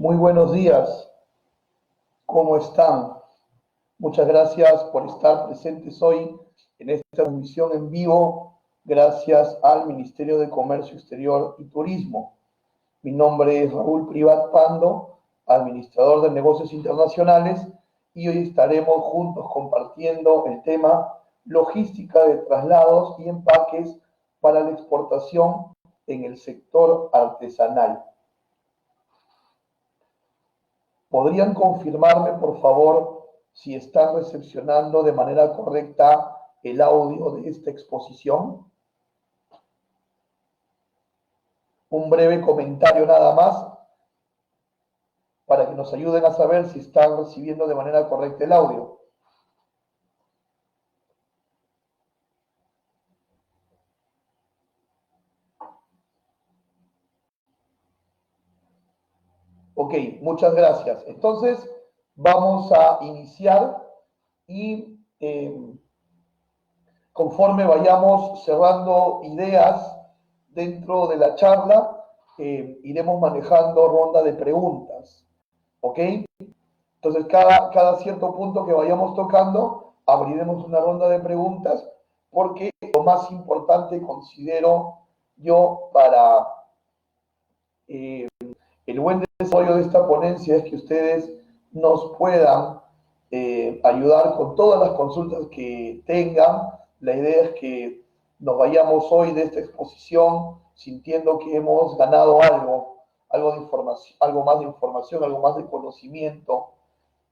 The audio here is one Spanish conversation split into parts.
Muy buenos días, ¿cómo están? Muchas gracias por estar presentes hoy en esta transmisión en vivo, gracias al Ministerio de Comercio Exterior y Turismo. Mi nombre es Raúl Privat Pando, administrador de negocios internacionales, y hoy estaremos juntos compartiendo el tema logística de traslados y empaques para la exportación en el sector artesanal. ¿Podrían confirmarme, por favor, si están recepcionando de manera correcta el audio de esta exposición? Un breve comentario nada más para que nos ayuden a saber si están recibiendo de manera correcta el audio. Ok, muchas gracias. Entonces, vamos a iniciar y conforme vayamos cerrando ideas dentro de la charla, iremos manejando ronda de preguntas. ¿Ok? Entonces, cada cierto punto que vayamos tocando, abriremos una ronda de preguntas, porque lo más importante considero yo para el buen desarrollo de esta ponencia es que ustedes nos puedan ayudar con todas las consultas que tengan. La idea es que nos vayamos hoy de esta exposición sintiendo que hemos ganado algo de información, algo más de información, algo más de conocimiento,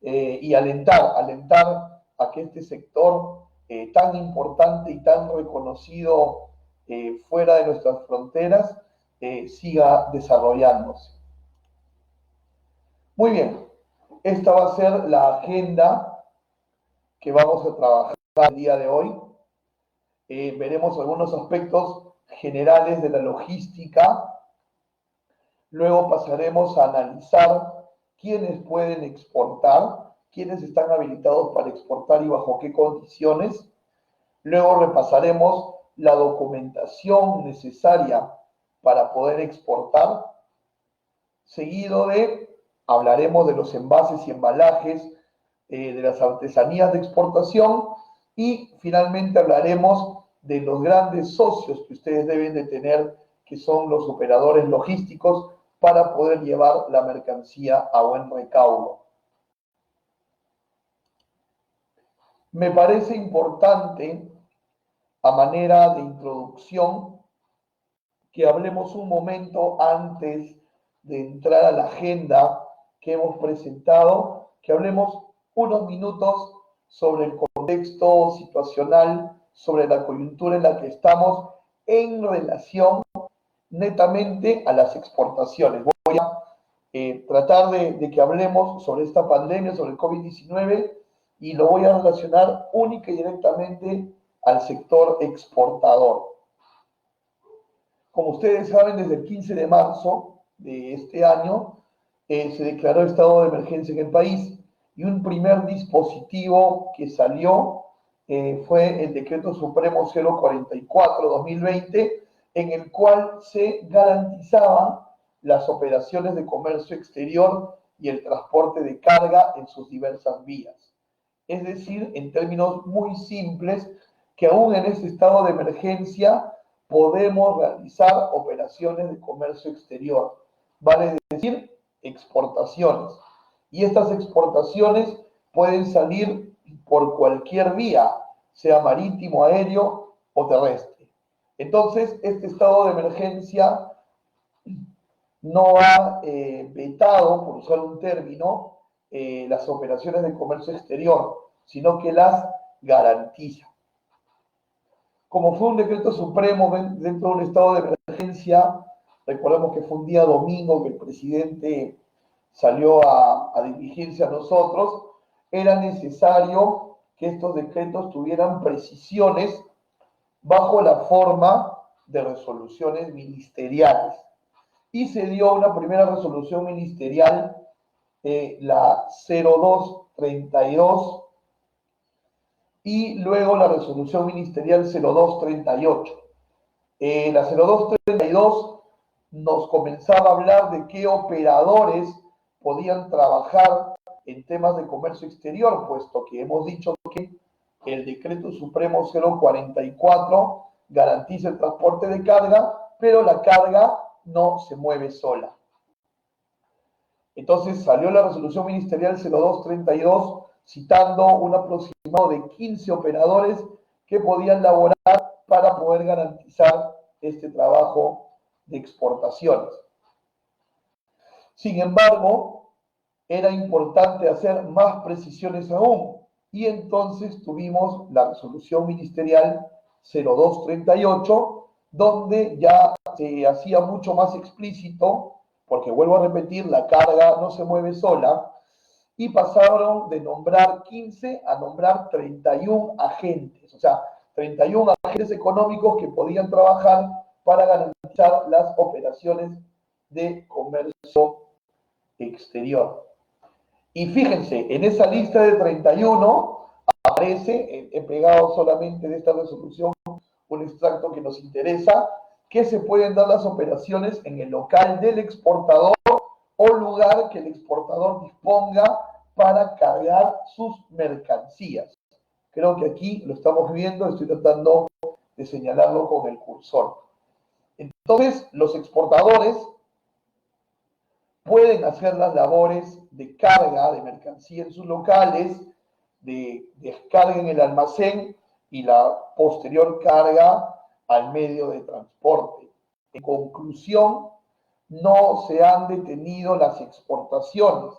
y alentar a que este sector tan importante y tan reconocido fuera de nuestras fronteras siga desarrollándose. Muy bien, esta va a ser la agenda que vamos a trabajar el día de hoy. Veremos algunos aspectos generales de la logística. Luego pasaremos a analizar quiénes pueden exportar, quiénes están habilitados para exportar y bajo qué condiciones. Luego repasaremos la documentación necesaria para poder exportar. Seguido hablaremos de los envases y embalajes, de las artesanías de exportación, y finalmente hablaremos de los grandes socios que ustedes deben de tener, que son los operadores logísticos, para poder llevar la mercancía a buen recaudo. Me parece importante, a manera de introducción, que hablemos un momento antes de entrar a la agenda que hemos presentado, que hablemos unos minutos sobre el contexto situacional, sobre la coyuntura en la que estamos en relación netamente a las exportaciones. Voy a tratar de que hablemos sobre esta pandemia, sobre el COVID-19, y lo voy a relacionar única y directamente al sector exportador. Como ustedes saben, desde el 15 de marzo de este año se declaró estado de emergencia en el país, y un primer dispositivo que salió fue el Decreto Supremo 044/2020, en el cual se garantizaban las operaciones de comercio exterior y el transporte de carga en sus diversas vías. Es decir, en términos muy simples, que aún en este estado de emergencia podemos realizar operaciones de comercio exterior, vale decir, exportaciones. Y estas exportaciones pueden salir por cualquier vía, sea marítimo, aéreo o terrestre. Entonces, este estado de emergencia no ha vetado, por usar un término, las operaciones de comercio exterior, sino que las garantiza. Como fue un decreto supremo dentro de un estado de emergencia, recordemos que fue un día domingo que el presidente salió a dirigirse a nosotros, era necesario que estos decretos tuvieran precisiones bajo la forma de resoluciones ministeriales. Y se dio una primera resolución ministerial, la 0232, y luego la resolución ministerial 0238. La 0232 nos comenzaba a hablar de qué operadores podían trabajar en temas de comercio exterior, puesto que hemos dicho que el Decreto Supremo 044 garantiza el transporte de carga, pero la carga no se mueve sola. Entonces salió la resolución ministerial 0232 citando un aproximado de 15 operadores que podían laborar para poder garantizar este trabajo de exportaciones. Sin embargo, era importante hacer más precisiones aún, y entonces tuvimos la resolución ministerial 0238, donde ya se hacía mucho más explícito, porque vuelvo a repetir, la carga no se mueve sola, y pasaron de nombrar 15 a nombrar 31 agentes, o sea, 31 agentes económicos que podían trabajar para garantizar las operaciones de comercio exterior. Y fíjense, en esa lista de 31 aparece, he pegado solamente de esta resolución un extracto que nos interesa, que se pueden dar las operaciones en el local del exportador o lugar que el exportador disponga para cargar sus mercancías. Creo que aquí lo estamos viendo, estoy tratando de señalarlo con el cursor. Entonces, los exportadores pueden hacer las labores de carga de mercancía en sus locales, de descarga en el almacén y la posterior carga al medio de transporte. En conclusión, no se han detenido las exportaciones.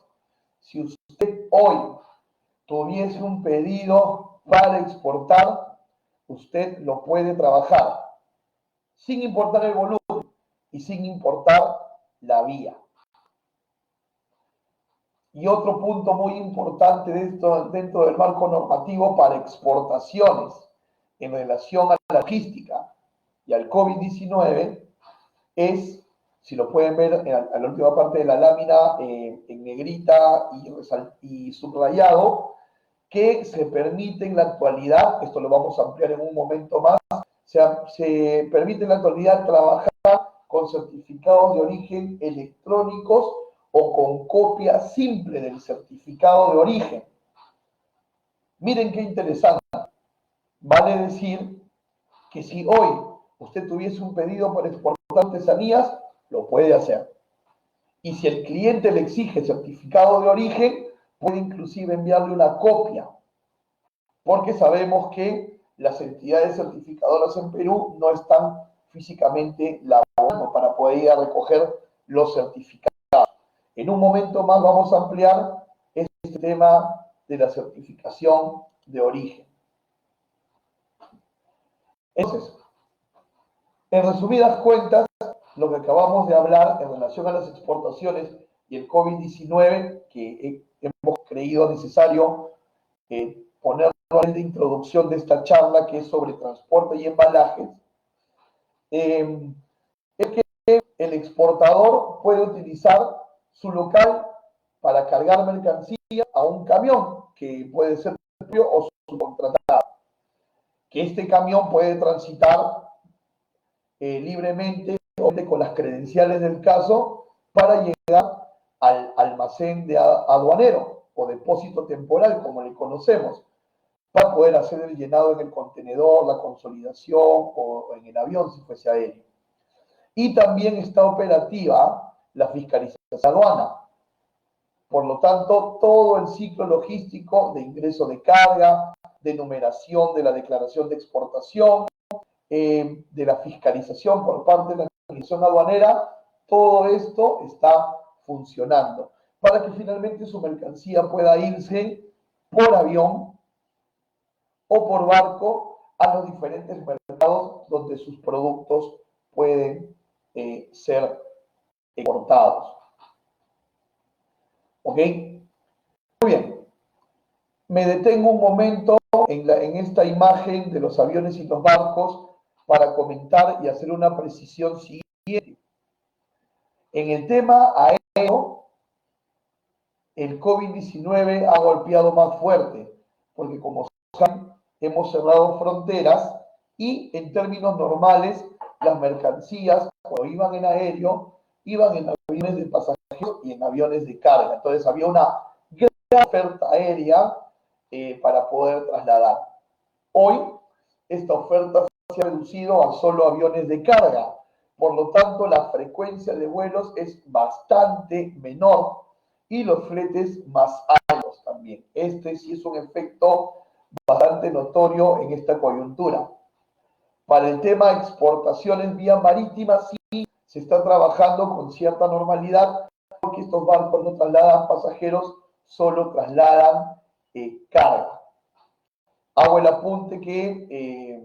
Si usted hoy tuviese un pedido para exportar, usted lo puede trabajar, sin importar el volumen y sin importar la vía. Y otro punto muy importante de esto dentro del marco normativo para exportaciones en relación a la logística y al COVID-19 es, si lo pueden ver a la última parte de la lámina en negrita y subrayado, que se permite en la actualidad, esto lo vamos a ampliar en un momento más, se permite en la actualidad trabajar con certificados de origen electrónicos o con copia simple del certificado de origen. Miren qué interesante. Vale decir que si hoy usted tuviese un pedido por exportar artesanías, lo puede hacer. Y si el cliente le exige certificado de origen, puede inclusive enviarle una copia, porque sabemos que las entidades certificadoras en Perú no están físicamente laborando para poder ir a recoger los certificados. En un momento más vamos a ampliar este tema de la certificación de origen. Entonces, en resumidas cuentas, lo que acabamos de hablar en relación a las exportaciones y el COVID-19, que hemos creído necesario poner de introducción de esta charla, que es sobre transporte y embalajes, es que el exportador puede utilizar su local para cargar mercancía a un camión, que puede ser propio o subcontratado, que este camión puede transitar libremente con las credenciales del caso para llegar al almacén de aduanero o depósito temporal, como le conocemos, para poder hacer el llenado en el contenedor, la consolidación o en el avión si fuese aéreo. Y también está operativa la fiscalización de aduana. Por lo tanto, todo el ciclo logístico de ingreso de carga, de numeración de la declaración de exportación, de la fiscalización por parte de la Administración Aduanera, todo esto está funcionando para que finalmente su mercancía pueda irse por avión o por barco a los diferentes mercados donde sus productos pueden ser exportados. ¿Ok? Muy bien. Me detengo un momento en esta imagen de los aviones y los barcos para comentar y hacer una precisión siguiente. En el tema aéreo, el COVID-19 ha golpeado más fuerte, porque como saben, hemos cerrado fronteras y en términos normales las mercancías, cuando iban en aéreo, iban en aviones de pasajeros y en aviones de carga. Entonces había una gran oferta aérea para poder trasladar. Hoy esta oferta se ha reducido a solo aviones de carga. Por lo tanto, la frecuencia de vuelos es bastante menor y los fletes más altos también. Este sí es un efecto bastante notorio en esta coyuntura. Para el tema de exportaciones vía marítima, sí se está trabajando con cierta normalidad porque estos barcos no trasladan pasajeros, solo trasladan carga. Hago el apunte que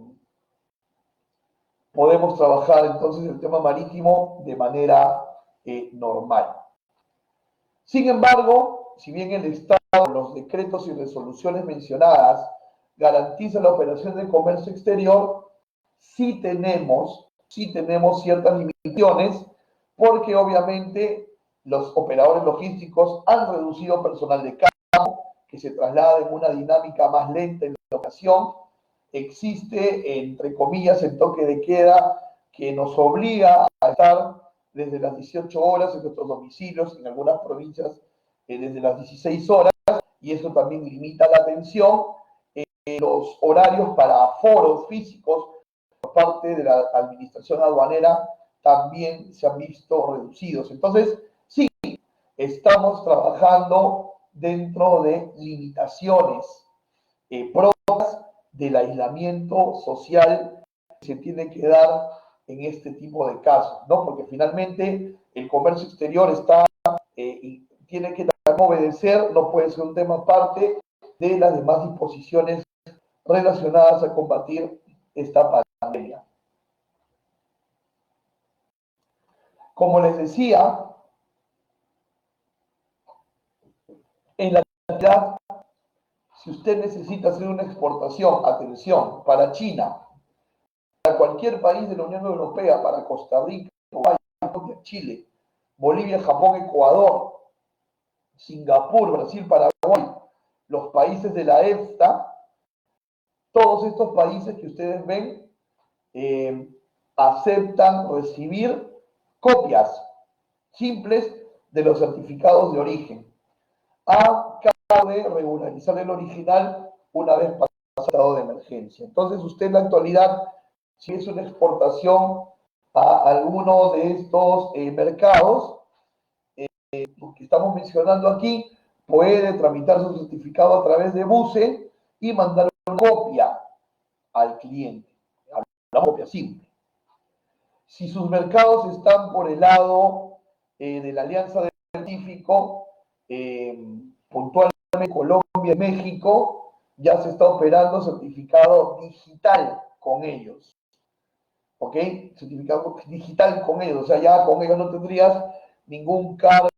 podemos trabajar entonces el tema marítimo de manera normal. Sin embargo, si bien el Estado, los decretos y resoluciones mencionadas, garantiza la operación de comercio exterior, sí tenemos ciertas limitaciones, porque obviamente los operadores logísticos han reducido personal de campo, que se traslada en una dinámica más lenta en la operación. Existe, entre comillas, el toque de queda que nos obliga a estar desde las 18 horas en nuestros domicilios, en algunas provincias desde las 16 horas, y eso también limita la atención. Los horarios para aforos físicos por parte de la administración aduanera también se han visto reducidos. Entonces, sí, estamos trabajando dentro de limitaciones propias del aislamiento social que se tiene que dar en este tipo de casos, ¿no? Porque finalmente el comercio exterior está y tiene que obedecer, no puede ser un tema aparte de las demás disposiciones relacionadas a combatir esta pandemia. Como les decía, en la actualidad, si usted necesita hacer una exportación, atención, para China, para cualquier país de la Unión Europea, para Costa Rica, Chile, Bolivia, Japón, Ecuador, Singapur, Brasil, Paraguay, los países de la EFTA, todos estos países que ustedes ven aceptan recibir copias simples de los certificados de origen, a cabo de regularizar el original una vez pasado el estado de emergencia. Entonces, usted en la actualidad, si es una exportación a alguno de estos mercados que estamos mencionando aquí, puede tramitar su certificado a través de BUCE y mandar una copia al cliente, una copia simple. Si sus mercados están por el lado de la Alianza del Pacífico, puntualmente Colombia y México, ya se está operando certificado digital con ellos. ¿Ok? Certificado digital con ellos. O sea, ya con ellos no tendrías ningún cargo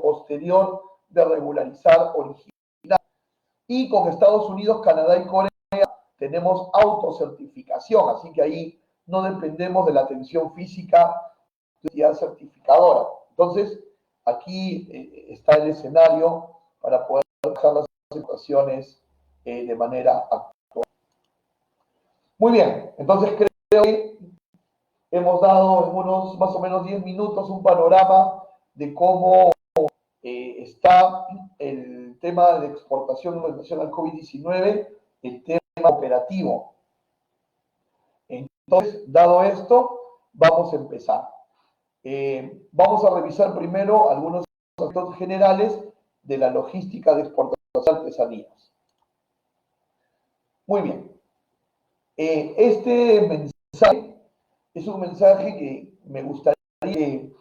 posterior de regularizar original. Y con Estados Unidos, Canadá y Corea tenemos autocertificación. Así que ahí no dependemos de la atención física de la entidad certificadora. Entonces, aquí está el escenario para poder trabajar las situaciones de manera actual. Muy bien, entonces creo que hemos dado en unos más o menos 10 minutos un panorama de cómo está el tema de exportación en relación al COVID-19, el tema operativo. Entonces, dado esto, vamos a empezar. Vamos a revisar primero algunos aspectos generales de la logística de exportación de artesanías. Muy bien. Este mensaje es un mensaje que me gustaría que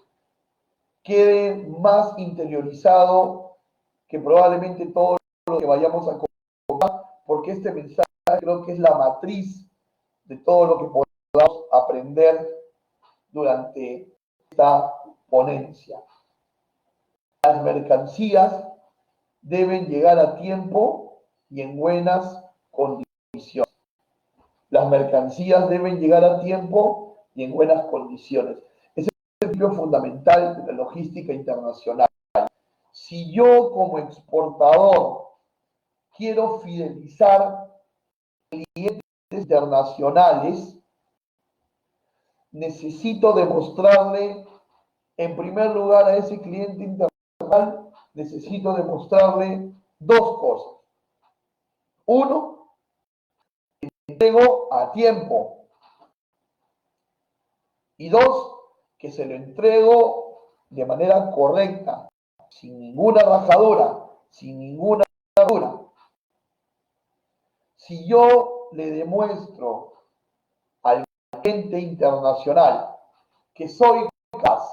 quede más interiorizado que probablemente todo lo que vayamos a comentar, porque este mensaje creo que es la matriz de todo lo que podamos aprender durante esta ponencia. Las mercancías deben llegar a tiempo y en buenas condiciones. Las mercancías deben llegar a tiempo y en buenas condiciones. Ese es el principio fundamental de la logística internacional. Si yo como exportador quiero fidelizar clientes internacionales, necesito demostrarle, en primer lugar, a ese cliente internacional necesito demostrarle dos cosas. Uno, entrego a tiempo. Y dos, que se lo entrego de manera correcta, sin ninguna rajadura, sin ninguna atadura. Si yo le demuestro al cliente internacional que soy capaz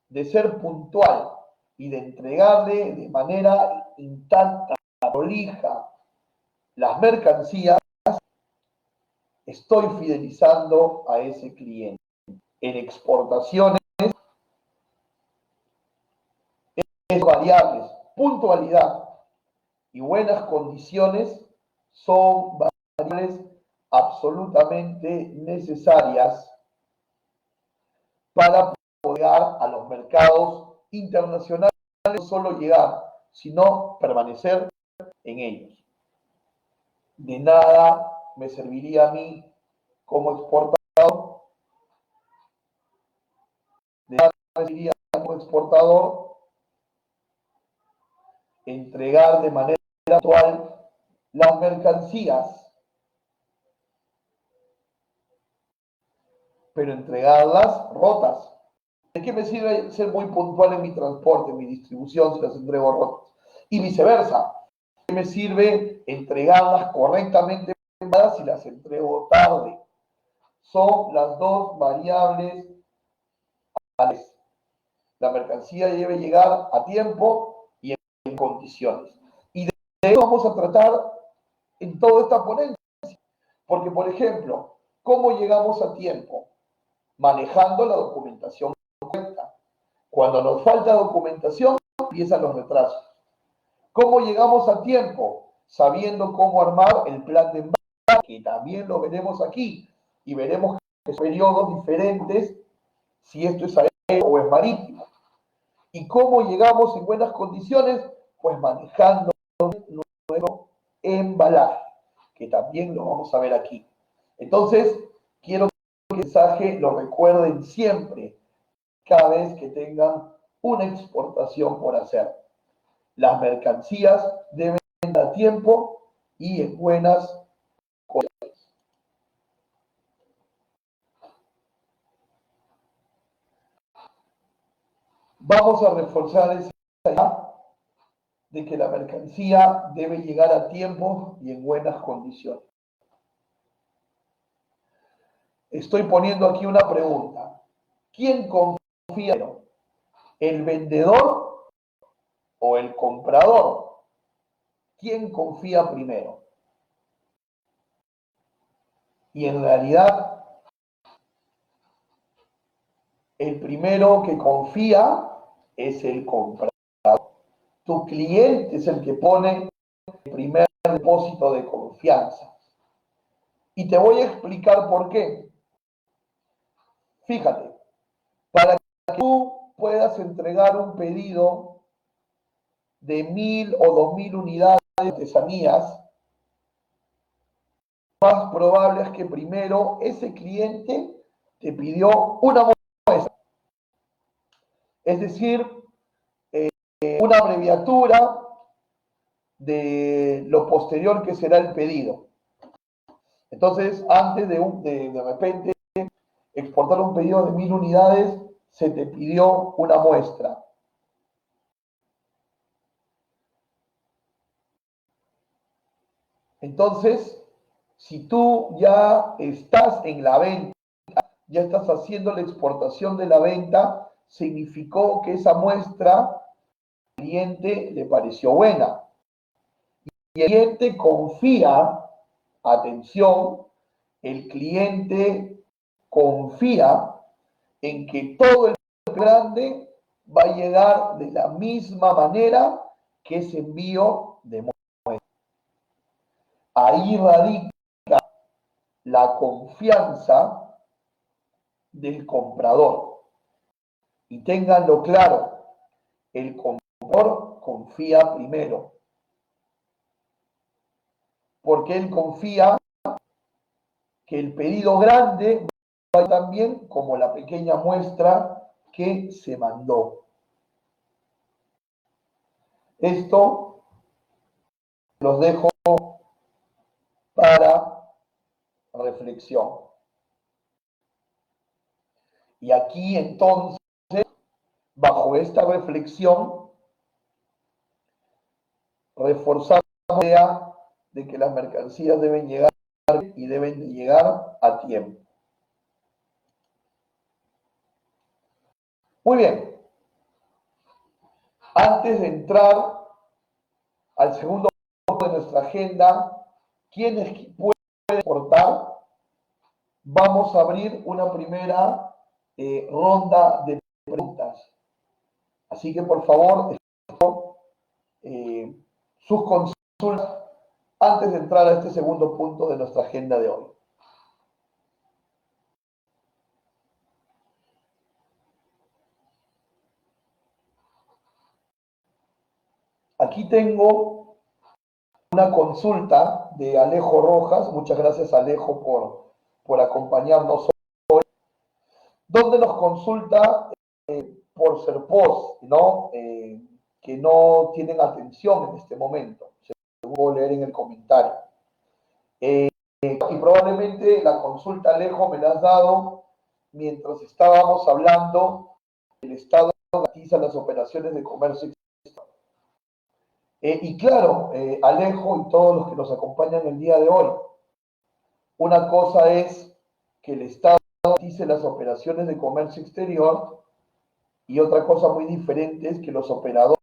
de ser puntual y de entregarle de manera intacta, prolija, las mercancías, estoy fidelizando a ese cliente. En exportaciones, es variables, puntualidad y buenas condiciones son variables absolutamente necesarias para poder llegar a los mercados internacionales, no solo llegar, sino permanecer en ellos. De nada me serviría a mí como exportador, de nada me serviría como exportador entregar de manera actual las mercancías, pero entregarlas rotas. ¿De qué me sirve ser muy puntual en mi transporte, en mi distribución, si las entrego rotas? Y viceversa. ¿De qué me sirve entregarlas correctamente si las entrego tarde? Son las dos variables. La mercancía debe llegar a tiempo y en condiciones. Y de eso vamos a tratar en toda esta ponencia. Porque, por ejemplo, ¿cómo llegamos a tiempo? Manejando la documentación correcta. Cuando nos falta documentación, empiezan los retrasos. ¿Cómo llegamos a tiempo? Sabiendo cómo armar el plan de embarque, que también lo veremos aquí, y veremos que son periodos diferentes, si esto es aéreo o es marítimo. ¿Y cómo llegamos en buenas condiciones? Pues manejando nuestro embalaje, que también lo vamos a ver aquí. Entonces, quiero que el mensaje lo recuerden siempre, cada vez que tengan una exportación por hacer. Las mercancías deben ir a tiempo y en buenas condiciones. Vamos a reforzar esa idea de que la mercancía debe llegar a tiempo y en buenas condiciones. Estoy poniendo aquí una pregunta. ¿Quién confía en el vendedor o el comprador? ¿Quién confía primero? Y en realidad, el primero que confía es el comprador. Tu cliente es el que pone el primer depósito de confianza. Y te voy a explicar por qué. Fíjate, para que tú puedas entregar un pedido de 1.000 o 2.000 unidades de artesanías, lo más probable es que primero ese cliente te pidió una muestra, es decir, una abreviatura de lo posterior que será el pedido. Entonces, antes de repente exportar un pedido de 1.000 unidades, se te pidió una muestra. Entonces, si tú ya estás en la venta, ya estás haciendo la exportación de la venta, significó que esa muestra al cliente le pareció buena. Y el cliente confía, atención, el cliente confía en que todo el grande va a llegar de la misma manera que ese envío de muestra. Ahí radica la confianza del comprador. Y ténganlo claro, el comprador confía primero. Porque él confía que el pedido grande va tan bien como la pequeña muestra que se mandó. Esto los dejo para reflexión. Y aquí entonces, bajo esta reflexión, reforzamos la idea de que las mercancías deben llegar y deben de llegar a tiempo. Muy bien. Antes de entrar al segundo punto de nuestra agenda, ¿quiénes pueden exportar? Vamos a abrir una primera ronda de preguntas. Así que, por favor, sus consultas antes de entrar a este segundo punto de nuestra agenda de hoy. Aquí tengo una consulta de Alejo Rojas. Muchas gracias, Alejo, por acompañarnos hoy, donde nos consulta por Serpos, ¿no? Que no tienen atención en este momento, según puedo leer en el comentario. Y probablemente la consulta, Alejo, me la has dado mientras estábamos hablando del Estado que garantiza las operaciones de comercio exterior. Y claro, Alejo y todos los que nos acompañan el día de hoy, una cosa es que el Estado garantice las operaciones de comercio exterior y otra cosa muy diferente es que los operadores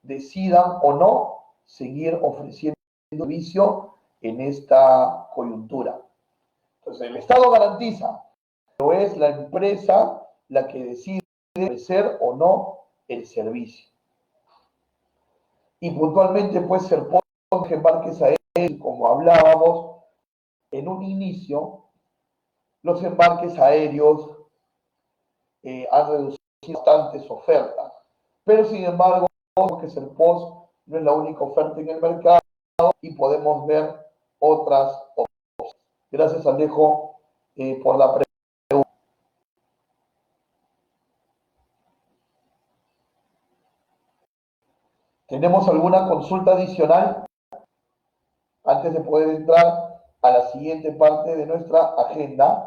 decidan o no seguir ofreciendo servicio en esta coyuntura. Entonces, el Estado garantiza, pero es la empresa la que decide ofrecer o no el servicio. Y puntualmente puede ser por embarques aéreos, como hablábamos en un inicio, los embarques aéreos han reducido bastantes ofertas, pero sin embargo, que Serpos no es la única oferta en el mercado y podemos ver otras opciones. Gracias, Alejo, por la pregunta. ¿Tenemos alguna consulta adicional antes de poder entrar a la siguiente parte de nuestra agenda?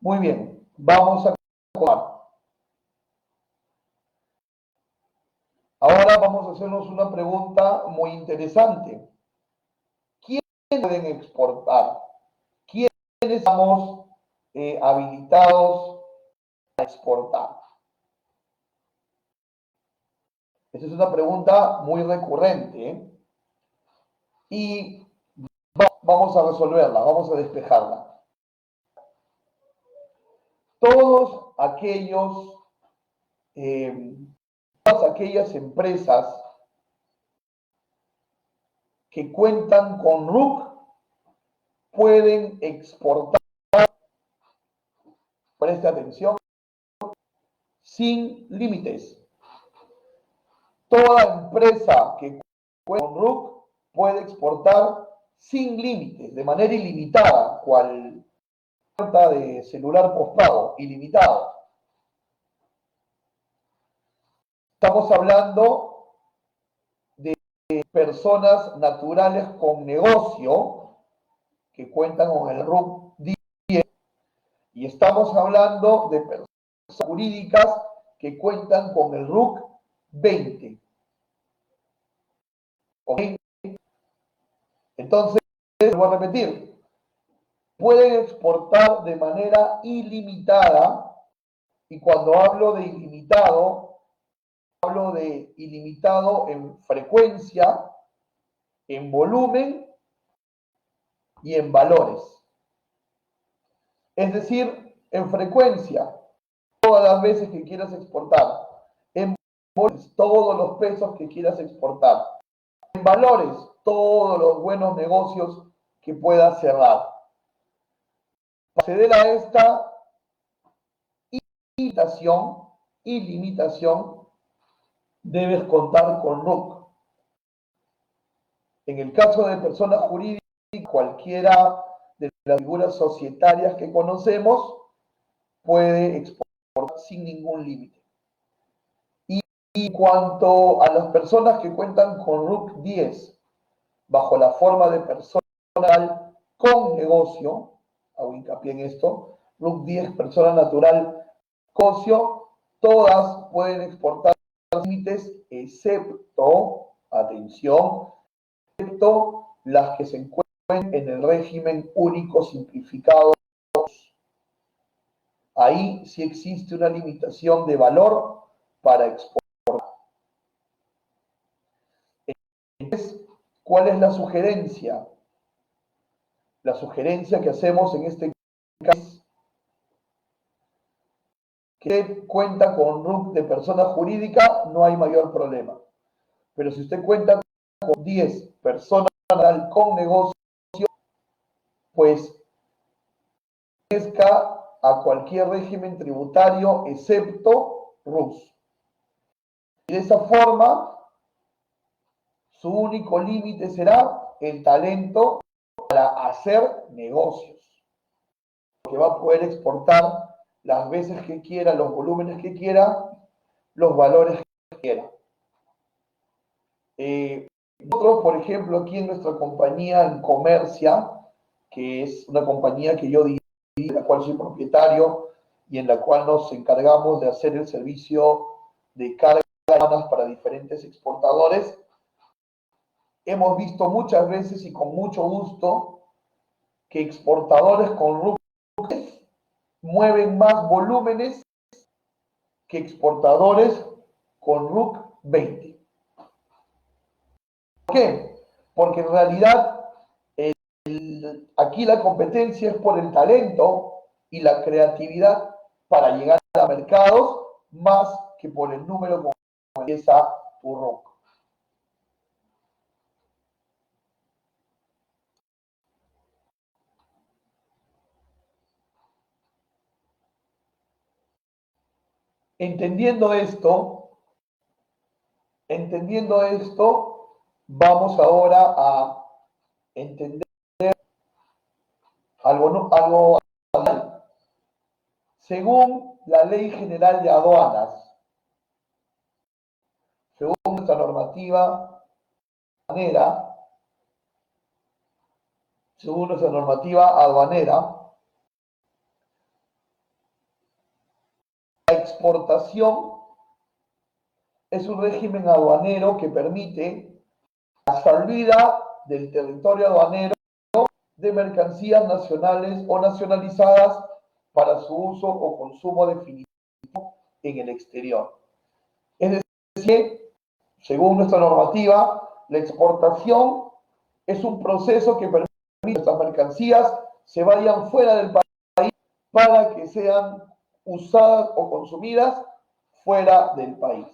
Muy bien, vamos a continuar. Ahora vamos a hacernos una pregunta muy interesante. ¿Quiénes pueden exportar? ¿Quiénes estamos habilitados a exportar? Esta es una pregunta muy recurrente, ¿eh? Y vamos a resolverla, vamos a despejarla. Todas aquellas empresas que cuentan con RUC pueden exportar, preste atención, sin límites. Toda empresa que cuenta con RUC puede exportar sin límites, de manera ilimitada, cual cuenta de celular postpago, ilimitado. Estamos hablando de personas naturales con negocio que cuentan con el RUC 10 y estamos hablando de personas jurídicas que cuentan con el RUC 20. ¿Ok? Entonces, voy a repetir, pueden exportar de manera ilimitada, y cuando hablo de ilimitado, hablo de ilimitado en frecuencia, en volumen y en valores. Es decir, en frecuencia, todas las veces que quieras exportar, en valores, todos los pesos que quieras exportar, en valores, todos los buenos negocios que puedas cerrar. Para acceder a esta limitación, debes contar con RUC. En el caso de personas jurídicas, cualquiera de las figuras societarias que conocemos puede exportar sin ningún límite. Y en cuanto a las personas que cuentan con RUC 10, bajo la forma de persona con negocio, hago hincapié en esto, RUC 10, persona natural, negocio, todas pueden exportar límites, excepto, atención, excepto las que se encuentran en el régimen único simplificado. Ahí sí existe una limitación de valor para exportar. Entonces, ¿cuál es la sugerencia? La sugerencia que hacemos en este caso es que cuenta con RUC de persona jurídica, no hay mayor problema. Pero si usted cuenta con 10 personas con negocio, pues pertenezca a cualquier régimen tributario excepto RUS. Y de esa forma, su único límite será el talento para hacer negocios, que va a poder exportar las veces que quiera, los volúmenes que quiera, los valores que quiera. Nosotros, por ejemplo, aquí en nuestra compañía en Comercia, que es una compañía que yo dirijo, de la cual soy propietario y en la cual nos encargamos de hacer el servicio de cargas para diferentes exportadores, hemos visto muchas veces y con mucho gusto que exportadores con RUC mueven más volúmenes que exportadores con RUC 20. ¿Por qué? Porque en realidad aquí la competencia es por el talento y la creatividad para llegar a mercados más que por el número como empieza tu RUC. Entendiendo esto, vamos ahora a entender algo. Según la Ley General de Aduanas, según nuestra normativa aduanera, la exportación es un régimen aduanero que permite la salida del territorio aduanero de mercancías nacionales o nacionalizadas para su uso o consumo definitivo en el exterior. Es decir, según nuestra normativa, la exportación es un proceso que permite que estas mercancías se vayan fuera del país para que sean usadas o consumidas fuera del país.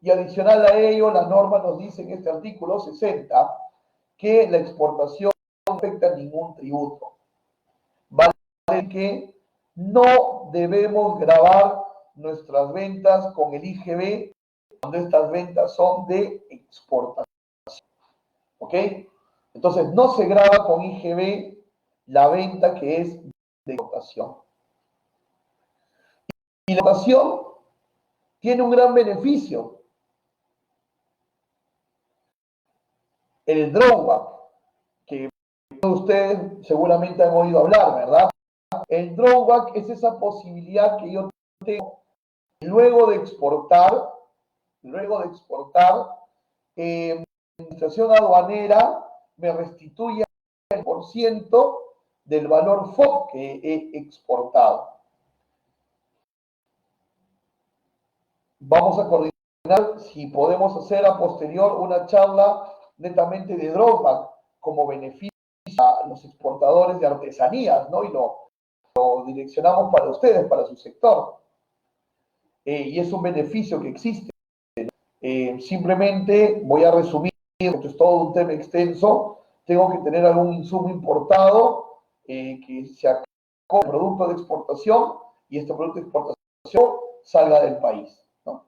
Y adicional a ello, la norma nos dice en este artículo 60 que la exportación no afecta ningún tributo. Vale que no debemos gravar nuestras ventas con el IGB cuando estas ventas son de exportación. ¿Ok? Entonces, no se grava con IGB la venta que es de exportación. Y la exportación tiene un gran beneficio. El drawback, que ustedes seguramente han oído hablar, ¿verdad? El drawback es esa posibilidad que yo tengo luego de exportar, la administración aduanera me restituye el % del valor FOB que he exportado. Vamos a coordinar si podemos hacer a posterior una charla netamente de drawback como beneficio a los exportadores de artesanías, ¿no? Y lo direccionamos para ustedes, para su sector. Y es un beneficio que existe. Simplemente voy a resumir, esto es todo un tema extenso. Tengo que tener algún insumo importado que se compre producto de exportación y este producto de exportación salga del país, ¿no?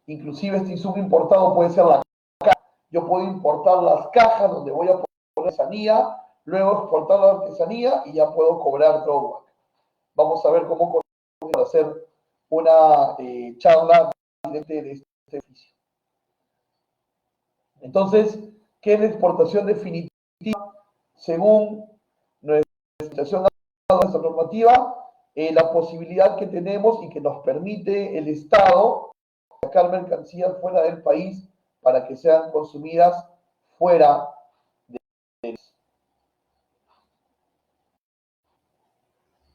Inclusive este insumo importado puede ser la caja. Yo puedo importar las cajas donde voy a poner artesanía, luego exportar la artesanía y ya puedo cobrar drawback. Vamos a ver cómo hacer una charla de este servicio. Entonces, ¿qué es la exportación definitiva? Según nuestra normativa, la posibilidad que tenemos y que nos permite el Estado sacar mercancías fuera del país para que sean consumidas fuera del país.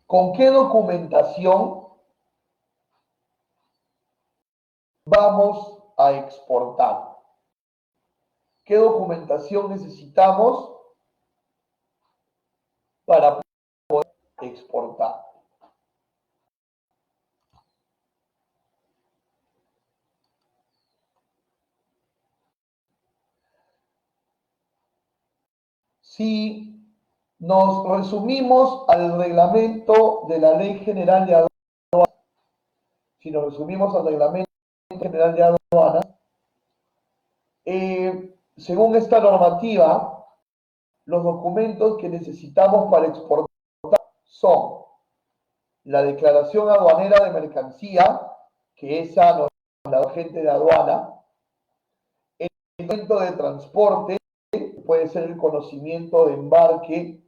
¿Con qué documentación vamos a exportar? ¿Qué documentación necesitamos para poder exportar? Si nos resumimos al reglamento de la Ley General de Aduanas, según esta normativa, los documentos que necesitamos para exportar son la declaración aduanera de mercancía, que esa nos da la agente de aduana, el documento de transporte, puede ser el conocimiento de embarque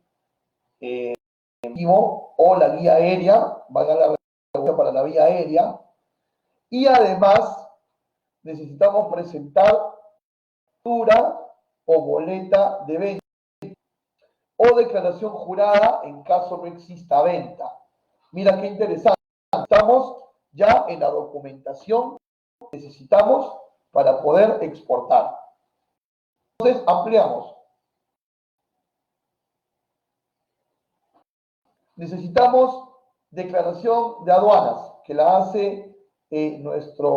o la vía aérea, valga la redundancia para la vía aérea, y además necesitamos presentar factura o boleta de venta o declaración jurada en caso no exista venta. Mira qué interesante, estamos ya en la documentación que necesitamos para poder exportar. Entonces, ampliamos. Necesitamos declaración de aduanas, que la hace nuestro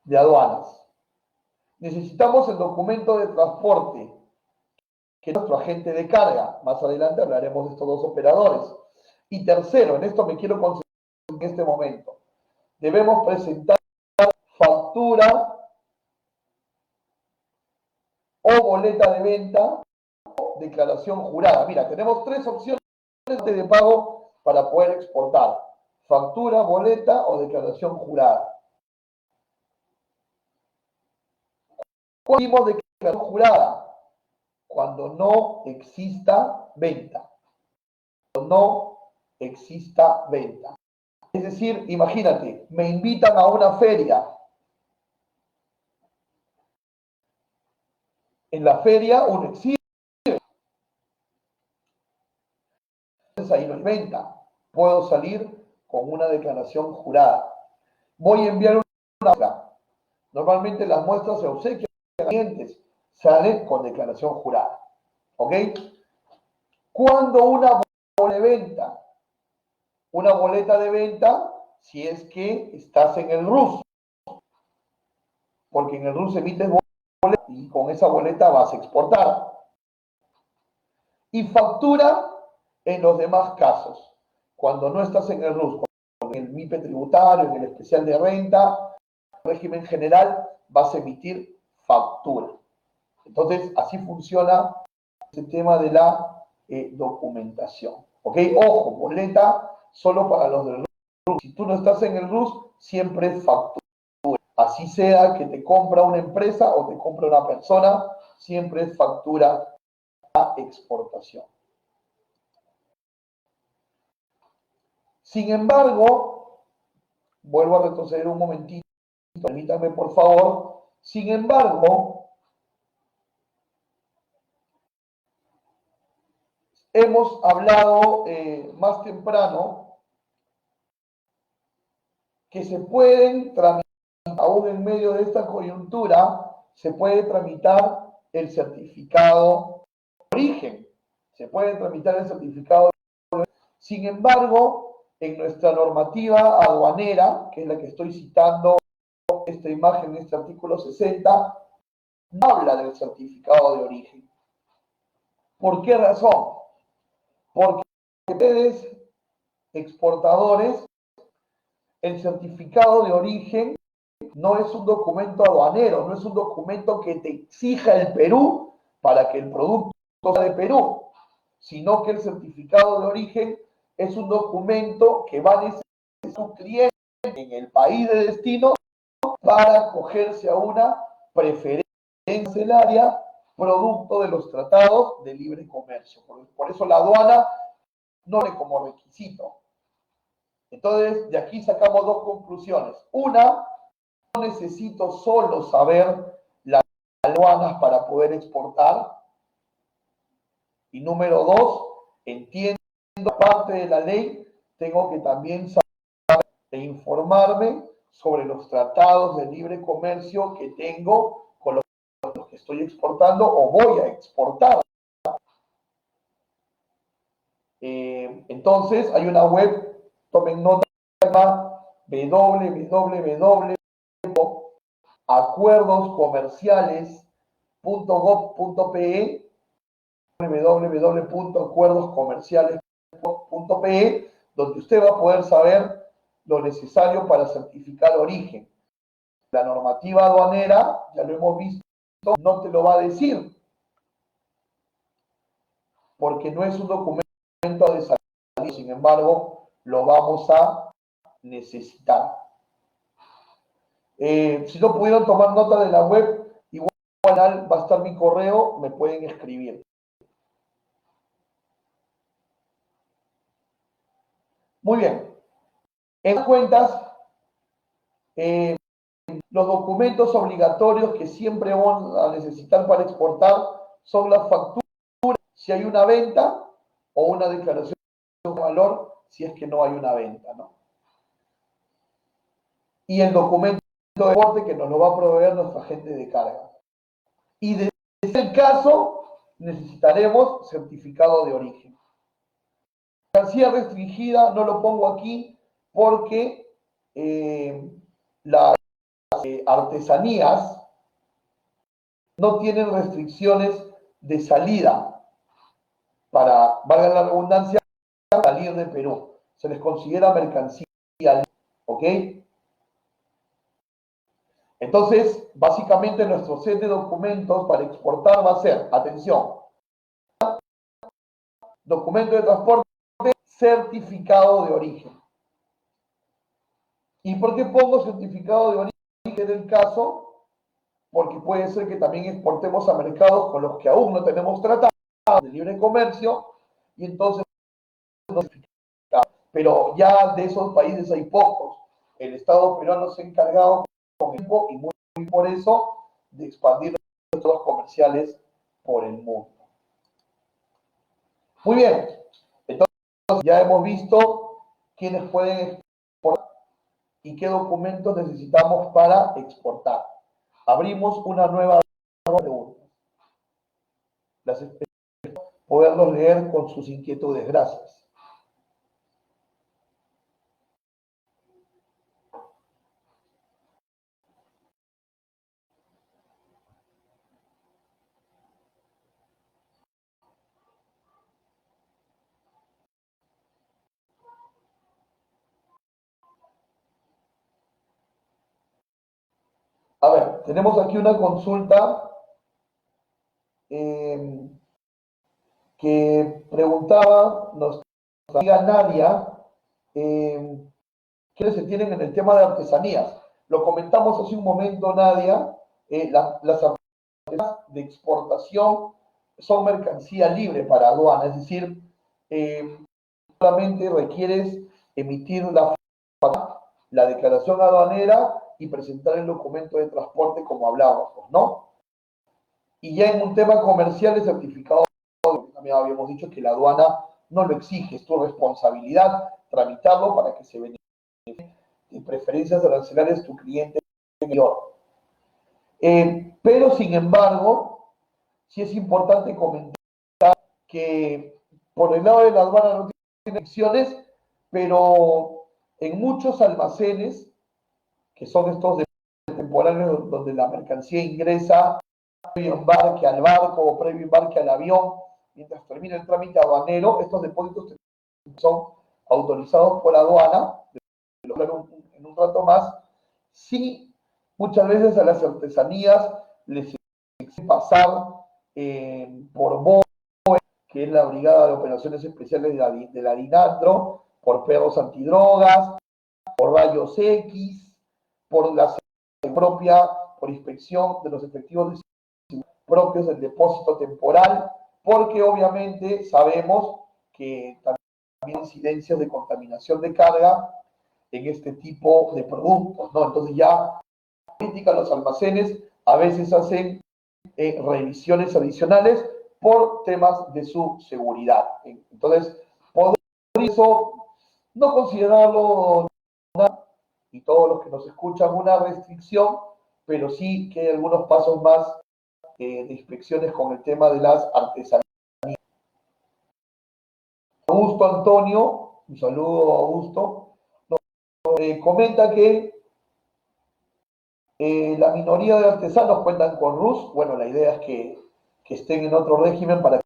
de aduanas. Necesitamos el documento de transporte, que es nuestro agente de carga. Más adelante hablaremos de estos dos operadores. Y tercero, en esto me quiero concentrar en este momento. Debemos presentar factura o boleta de venta o declaración jurada. Mira, tenemos tres opciones de pago para poder exportar: factura, boleta o declaración jurada. ¿Cuándo decimos declaración jurada? Cuando no exista venta. Cuando no exista venta. Es decir, imagínate, me invitan a una feria. En la feria uno exhibe. Entonces ahí no hay venta. Puedo salir con una declaración jurada. Voy a enviar una muestra. Normalmente las muestras se obsequian a los clientes. Salen con declaración jurada. ¿Ok? Cuando una boleta de venta. Una boleta de venta si es que estás en el RUS. Porque en el RUS emites boleta y con esa boleta vas a exportar. Y factura en los demás casos. Cuando no estás en el RUS, en el MIPE tributario, en el especial de renta, en el régimen general, vas a emitir factura. Entonces, así funciona el tema de la documentación. ¿Ok? Ojo, boleta solo para los del RUS. Si tú no estás en el RUS, siempre es factura. Así sea que te compra una empresa o te compra una persona, siempre es factura a exportación. Sin embargo, vuelvo a retroceder un momentito, permítanme por favor. Sin embargo, hemos hablado más temprano que se pueden tramitar, aún en medio de esta coyuntura, se puede tramitar el certificado de origen. Se puede tramitar el certificado de origen. Sin embargo, en nuestra normativa aduanera, que es la que estoy citando esta imagen, este artículo 60, no habla del certificado de origen. ¿Por qué razón? Porque ustedes, exportadores, el certificado de origen no es un documento aduanero, no es un documento que te exija el Perú para que el producto sea de Perú, sino que el certificado de origen es un documento que va a necesitar su cliente en el país de destino para acogerse a una preferencia arancelaria producto de los tratados de libre comercio. Por eso la aduana no le como requisito. Entonces, de aquí sacamos dos conclusiones. Una, no necesito solo saber las aduanas para poder exportar. Y número dos, entiendo parte de la ley, tengo que también saber e informarme sobre los tratados de libre comercio que tengo con los que estoy exportando o voy a exportar. Entonces, hay una web, tomen nota, www.acuerdoscomerciales.gov.pe, www.acuerdoscomerciales.pe, donde usted va a poder saber lo necesario para certificar origen. La normativa aduanera, ya lo hemos visto, no te lo va a decir, porque no es un documento de salida, sin embargo, lo vamos a necesitar. Si no pudieron tomar nota de la web, igual va a estar mi correo, me pueden escribir. Muy bien. En cuentas, los documentos obligatorios que siempre van a necesitar para exportar son las facturas, si hay una venta, o una declaración de valor, si es que no hay una venta, ¿no? Y el documento de exporte que nos lo va a proveer nuestro agente de carga. Y de ese caso, necesitaremos certificado de origen. Mercancía restringida no lo pongo aquí porque las artesanías no tienen restricciones de salida para, valga la redundancia, salir de Perú. Se les considera mercancía, ¿ok? Entonces, básicamente nuestro set de documentos para exportar va a ser, atención, documento de transporte, certificado de origen. ¿Y por qué pongo certificado de origen en el caso? Porque puede ser que también exportemos a mercados con los que aún no tenemos tratados de libre comercio y entonces, pero ya de esos países hay pocos. El Estado peruano se ha encargado con el tiempo y muy por eso de expandir los tratados comerciales por el mundo. Muy bien, entonces ya hemos visto quiénes pueden exportar y qué documentos necesitamos para exportar. Abrimos una nueva pregunta. Las espero poderlos leer con sus inquietudes. Gracias. A ver, tenemos aquí una consulta que preguntaba nuestra amiga Nadia, ¿qué se tienen en el tema de artesanías? Lo comentamos hace un momento, Nadia, las artesanías de exportación son mercancía libre para aduana, es decir, solamente requieres emitir la declaración aduanera y presentar el documento de transporte como hablábamos, ¿no? Y ya en un tema comercial, el certificado, también habíamos dicho que la aduana no lo exige, es tu responsabilidad tramitarlo para que se beneficie de preferencias arancelarias tu cliente mayor. Pero, sin embargo, sí es importante comentar que por el lado de la aduana no tiene restricciones, pero en muchos almacenes, que son estos de temporales donde la mercancía ingresa previo embarque al barco o previo embarque al avión, mientras termina el trámite aduanero, estos depósitos son autorizados por aduana, en un rato más, sí, muchas veces a las artesanías les exige pasar por BOE, que es la Brigada de Operaciones Especiales de la DINATRO, por perros antidrogas, por rayos X, por la propia, por inspección de los efectivos propios del depósito temporal, porque obviamente sabemos que también hay incidencias de contaminación de carga en este tipo de productos, ¿no? Entonces ya los almacenes a veces hacen revisiones adicionales por temas de su seguridad. Entonces, por eso no considerarlo una, y todos los que nos escuchan, una restricción, pero sí que hay algunos pasos más de inspecciones con el tema de las artesanías. Augusto Antonio, un saludo a Augusto, comenta que la minoría de artesanos cuentan con RUS. Bueno, la idea es que estén en otro régimen para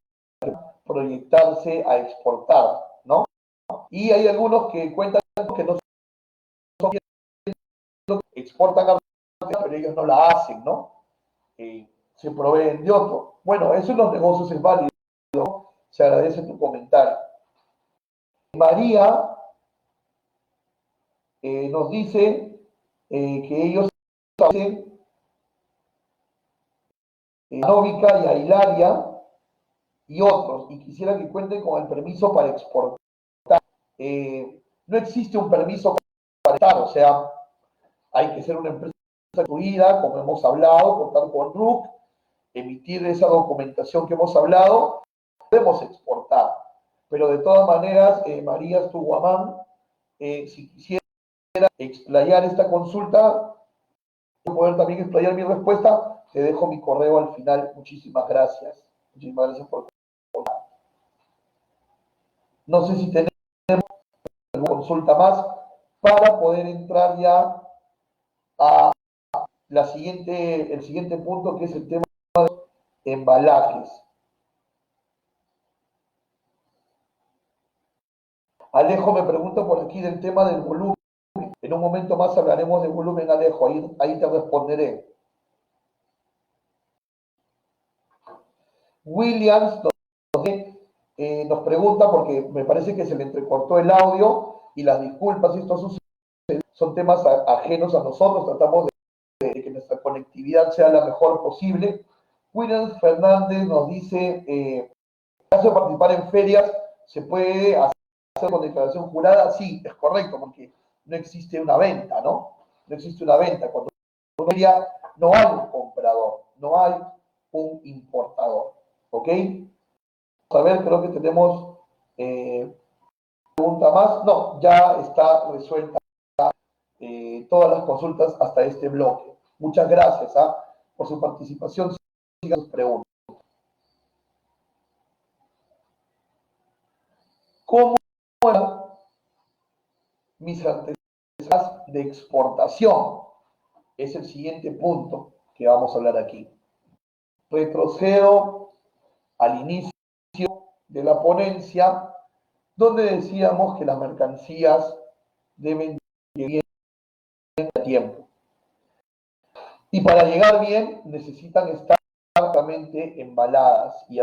proyectarse a exportar, ¿no? Y hay algunos que cuentan que no son exportan artesanías, pero ellos no la hacen, ¿no? Se proveen de otro. Bueno, eso en los negocios es válido. Se agradece tu comentario. María nos dice que ellos hacen Novica y a Hilaria y otros, y quisiera que cuenten con el permiso para exportar. No existe un permiso para exportar, o sea, hay que ser una empresa incluida, como hemos hablado, contar con RUC, emitir esa documentación que hemos hablado, podemos exportar. Pero de todas maneras, María Estuguamán, si quisiera explayar esta consulta, poder también explayar mi respuesta, te dejo mi correo al final. Muchísimas gracias. Muchísimas gracias por contar. No sé si tenemos alguna consulta más para poder entrar ya a el siguiente punto, que es el tema de embalajes. Alejo me pregunta por aquí del tema del volumen. En un momento más hablaremos de volumen, Alejo, ahí te responderé. Williams nos pregunta, porque me parece que se le entrecortó el audio, y las disculpas, si esto sucede, son temas ajenos a nosotros, tratamos de que nuestra conectividad sea la mejor posible. Williams Fernández nos dice, en caso de participar en ferias, ¿se puede hacer con declaración jurada? Sí, es correcto, porque no existe una venta, ¿no? No existe una venta. Cuando una feria no hay un comprador, no hay un importador, ¿ok? A ver, creo que tenemos pregunta más. No, ya está resuelta todas las consultas hasta este bloque. Muchas gracias por su participación. Sigan sus preguntas. ¿Cómo eran mis artesanías de exportación? Es el siguiente punto que vamos a hablar aquí. Retrocedo al inicio de la ponencia, donde decíamos que las mercancías deben llegar a tiempo. Y para llegar bien necesitan estar correctamente embaladas. Y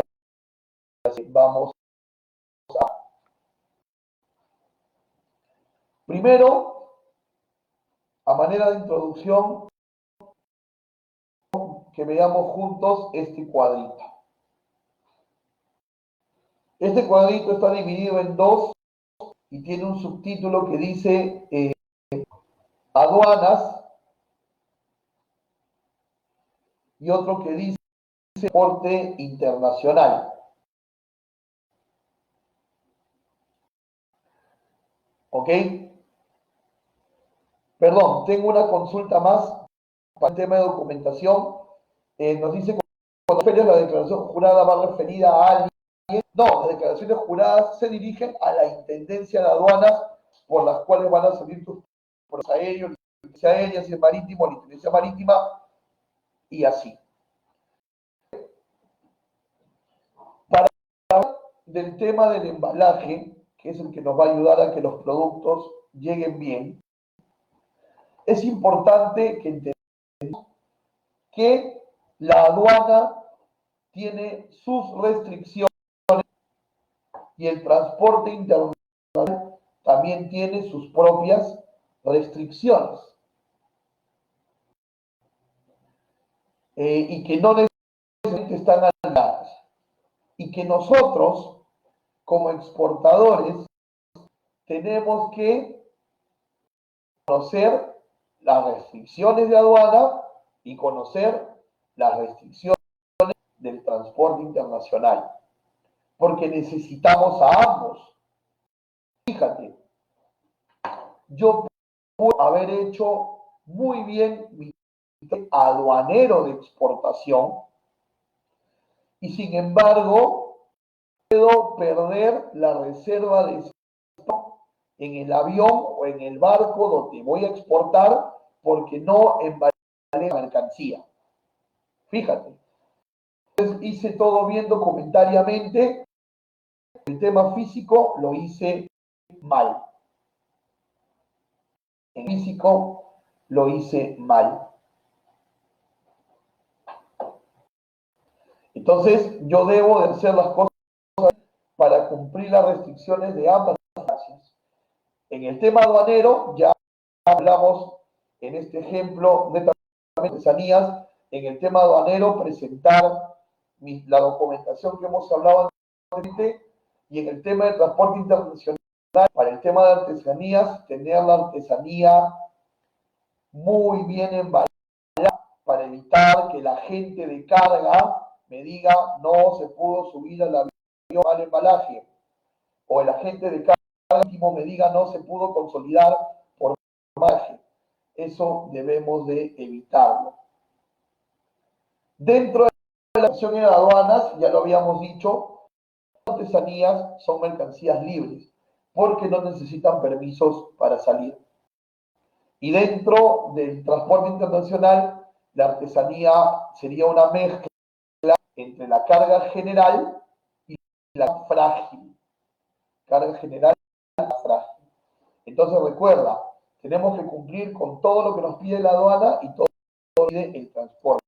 así vamos a... Primero, a manera de introducción, que veamos juntos este cuadrito. Este cuadrito está dividido en dos y tiene un subtítulo que dice aduanas y otro que dice transporte internacional. ¿Ok? Perdón, tengo una consulta más para el tema de documentación. Nos dice que cuando la declaración jurada va referida a alguien. No, las declaraciones juradas se dirigen a la Intendencia de Aduanas, por las cuales van a salir tus puertos aéreos, licencia aérea, si es marítimo, la Intendencia Marítima, y así. Para del tema del embalaje, que es el que nos va a ayudar a que los productos lleguen bien, es importante que entendamos que la aduana tiene sus restricciones y el transporte internacional también tiene sus propias restricciones y que no necesariamente están alineadas y que nosotros como exportadores tenemos que conocer las restricciones de aduana y conocer las restricciones del transporte internacional, porque necesitamos a ambos. Fíjate, yo puedo haber hecho muy bien mi aduanero de exportación y sin embargo puedo perder la reserva de stock en el avión o en el barco donde voy a exportar porque no embalé la mercancía. Fíjate, entonces hice todo bien documentariamente, el tema físico lo hice mal. En físico lo hice mal. Entonces yo debo de hacer las cosas para cumplir las restricciones de ambas instancias. En el tema aduanero ya hablamos en este ejemplo de artesanías, en el tema aduanero presentar la documentación que hemos hablado anteriormente y en el tema de transporte internacional, para el tema de artesanías, tener la artesanía muy bien embalada para evitar que la gente de carga me diga no se pudo subir al avión al embalaje, o el agente de carga íntimo me diga no se pudo consolidar por embalaje. Eso debemos de evitarlo. Dentro de la acción en aduanas, ya lo habíamos dicho, las artesanías son mercancías libres porque no necesitan permisos para salir. Y dentro del transporte internacional, la artesanía sería una mezcla entre la carga general y la frágil. Carga general y la frágil. Entonces recuerda, tenemos que cumplir con todo lo que nos pide la aduana y todo lo que pide el transporte.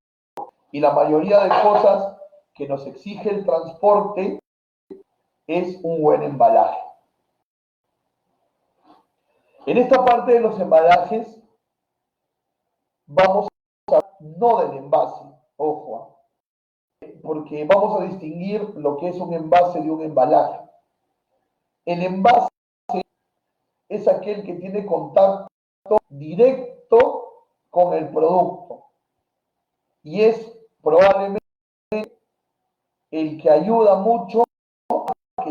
Y la mayoría de cosas que nos exige el transporte es un buen embalaje. En esta parte de los embalajes vamos a hablar no del envase, ojo, porque vamos a distinguir lo que es un envase de un embalaje. El envase es aquel que tiene contacto directo con el producto y es probablemente el que ayuda mucho a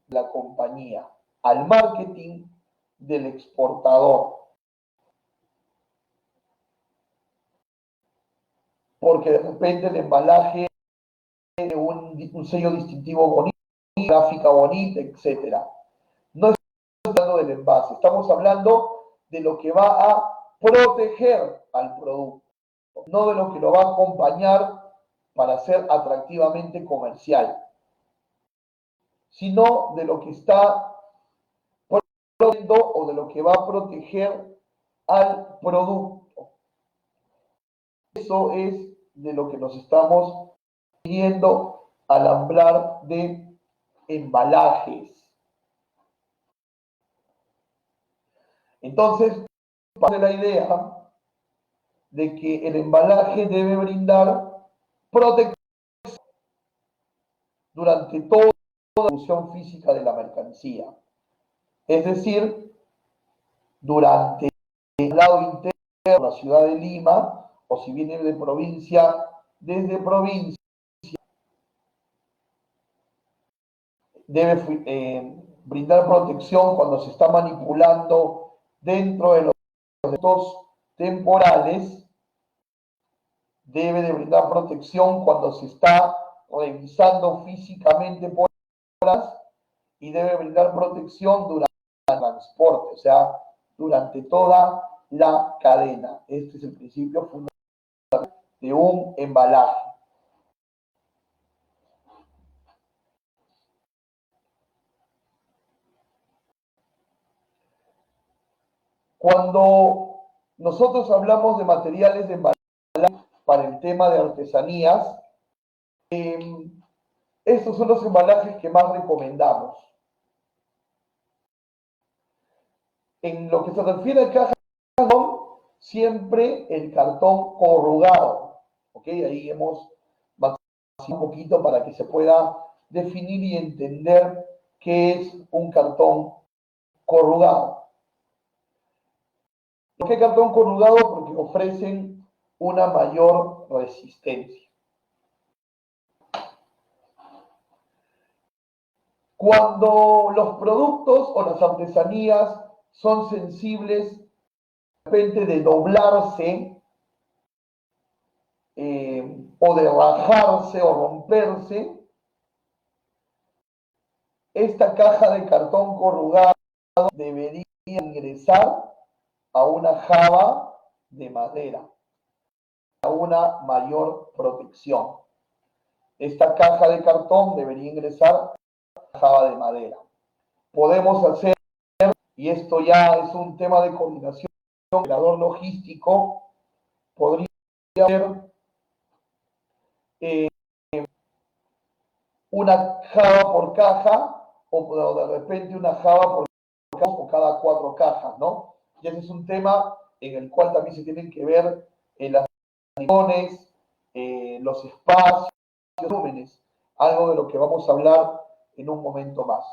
la compañía, al marketing del exportador. Porque de repente el embalaje tiene un sello distintivo bonito, gráfica bonita, etc. No estamos hablando del envase, estamos hablando de lo que va a proteger al producto, no de lo que lo va a acompañar para ser atractivamente comercial, sino de lo que está protegiendo o de lo que va a proteger al producto. Eso es de lo que nos estamos refiriendo al hablar de embalajes. Entonces, parte de la idea de que el embalaje debe brindar protección durante toda la distribución física de la mercancía. Es decir, durante el lado interno de la ciudad de Lima, o si viene de provincia, desde provincia, debe brindar protección cuando se está manipulando dentro de los procesos temporales, debe de brindar protección cuando se está revisando físicamente por horas y debe brindar protección durante el transporte, o sea, durante toda la cadena. Este es el principio fundamental de un embalaje. Cuando nosotros hablamos de materiales de embalaje para el tema de artesanías, estos son los embalajes que más recomendamos. En lo que se refiere a cajas, siempre el cartón corrugado. ¿Ok? Ahí hemos bajado un poquito para que se pueda definir y entender qué es un cartón corrugado. ¿Por qué cartón corrugado? Porque ofrecen una mayor resistencia. Cuando los productos o las artesanías son sensibles de repente de doblarse o de rajarse o romperse, esta caja de cartón corrugado debería ingresar a una java de madera, a una mayor protección. Esta caja de cartón debería ingresar a una java de madera. Podemos hacer, y esto ya es un tema de coordinación, el operador logístico podría hacer una java por caja o de repente una java por caja o cada 4 cajas, ¿no? Y ese es un tema en el cual también se tienen que ver las dimensiones, los espacios, los volúmenes, algo de lo que vamos a hablar en un momento más.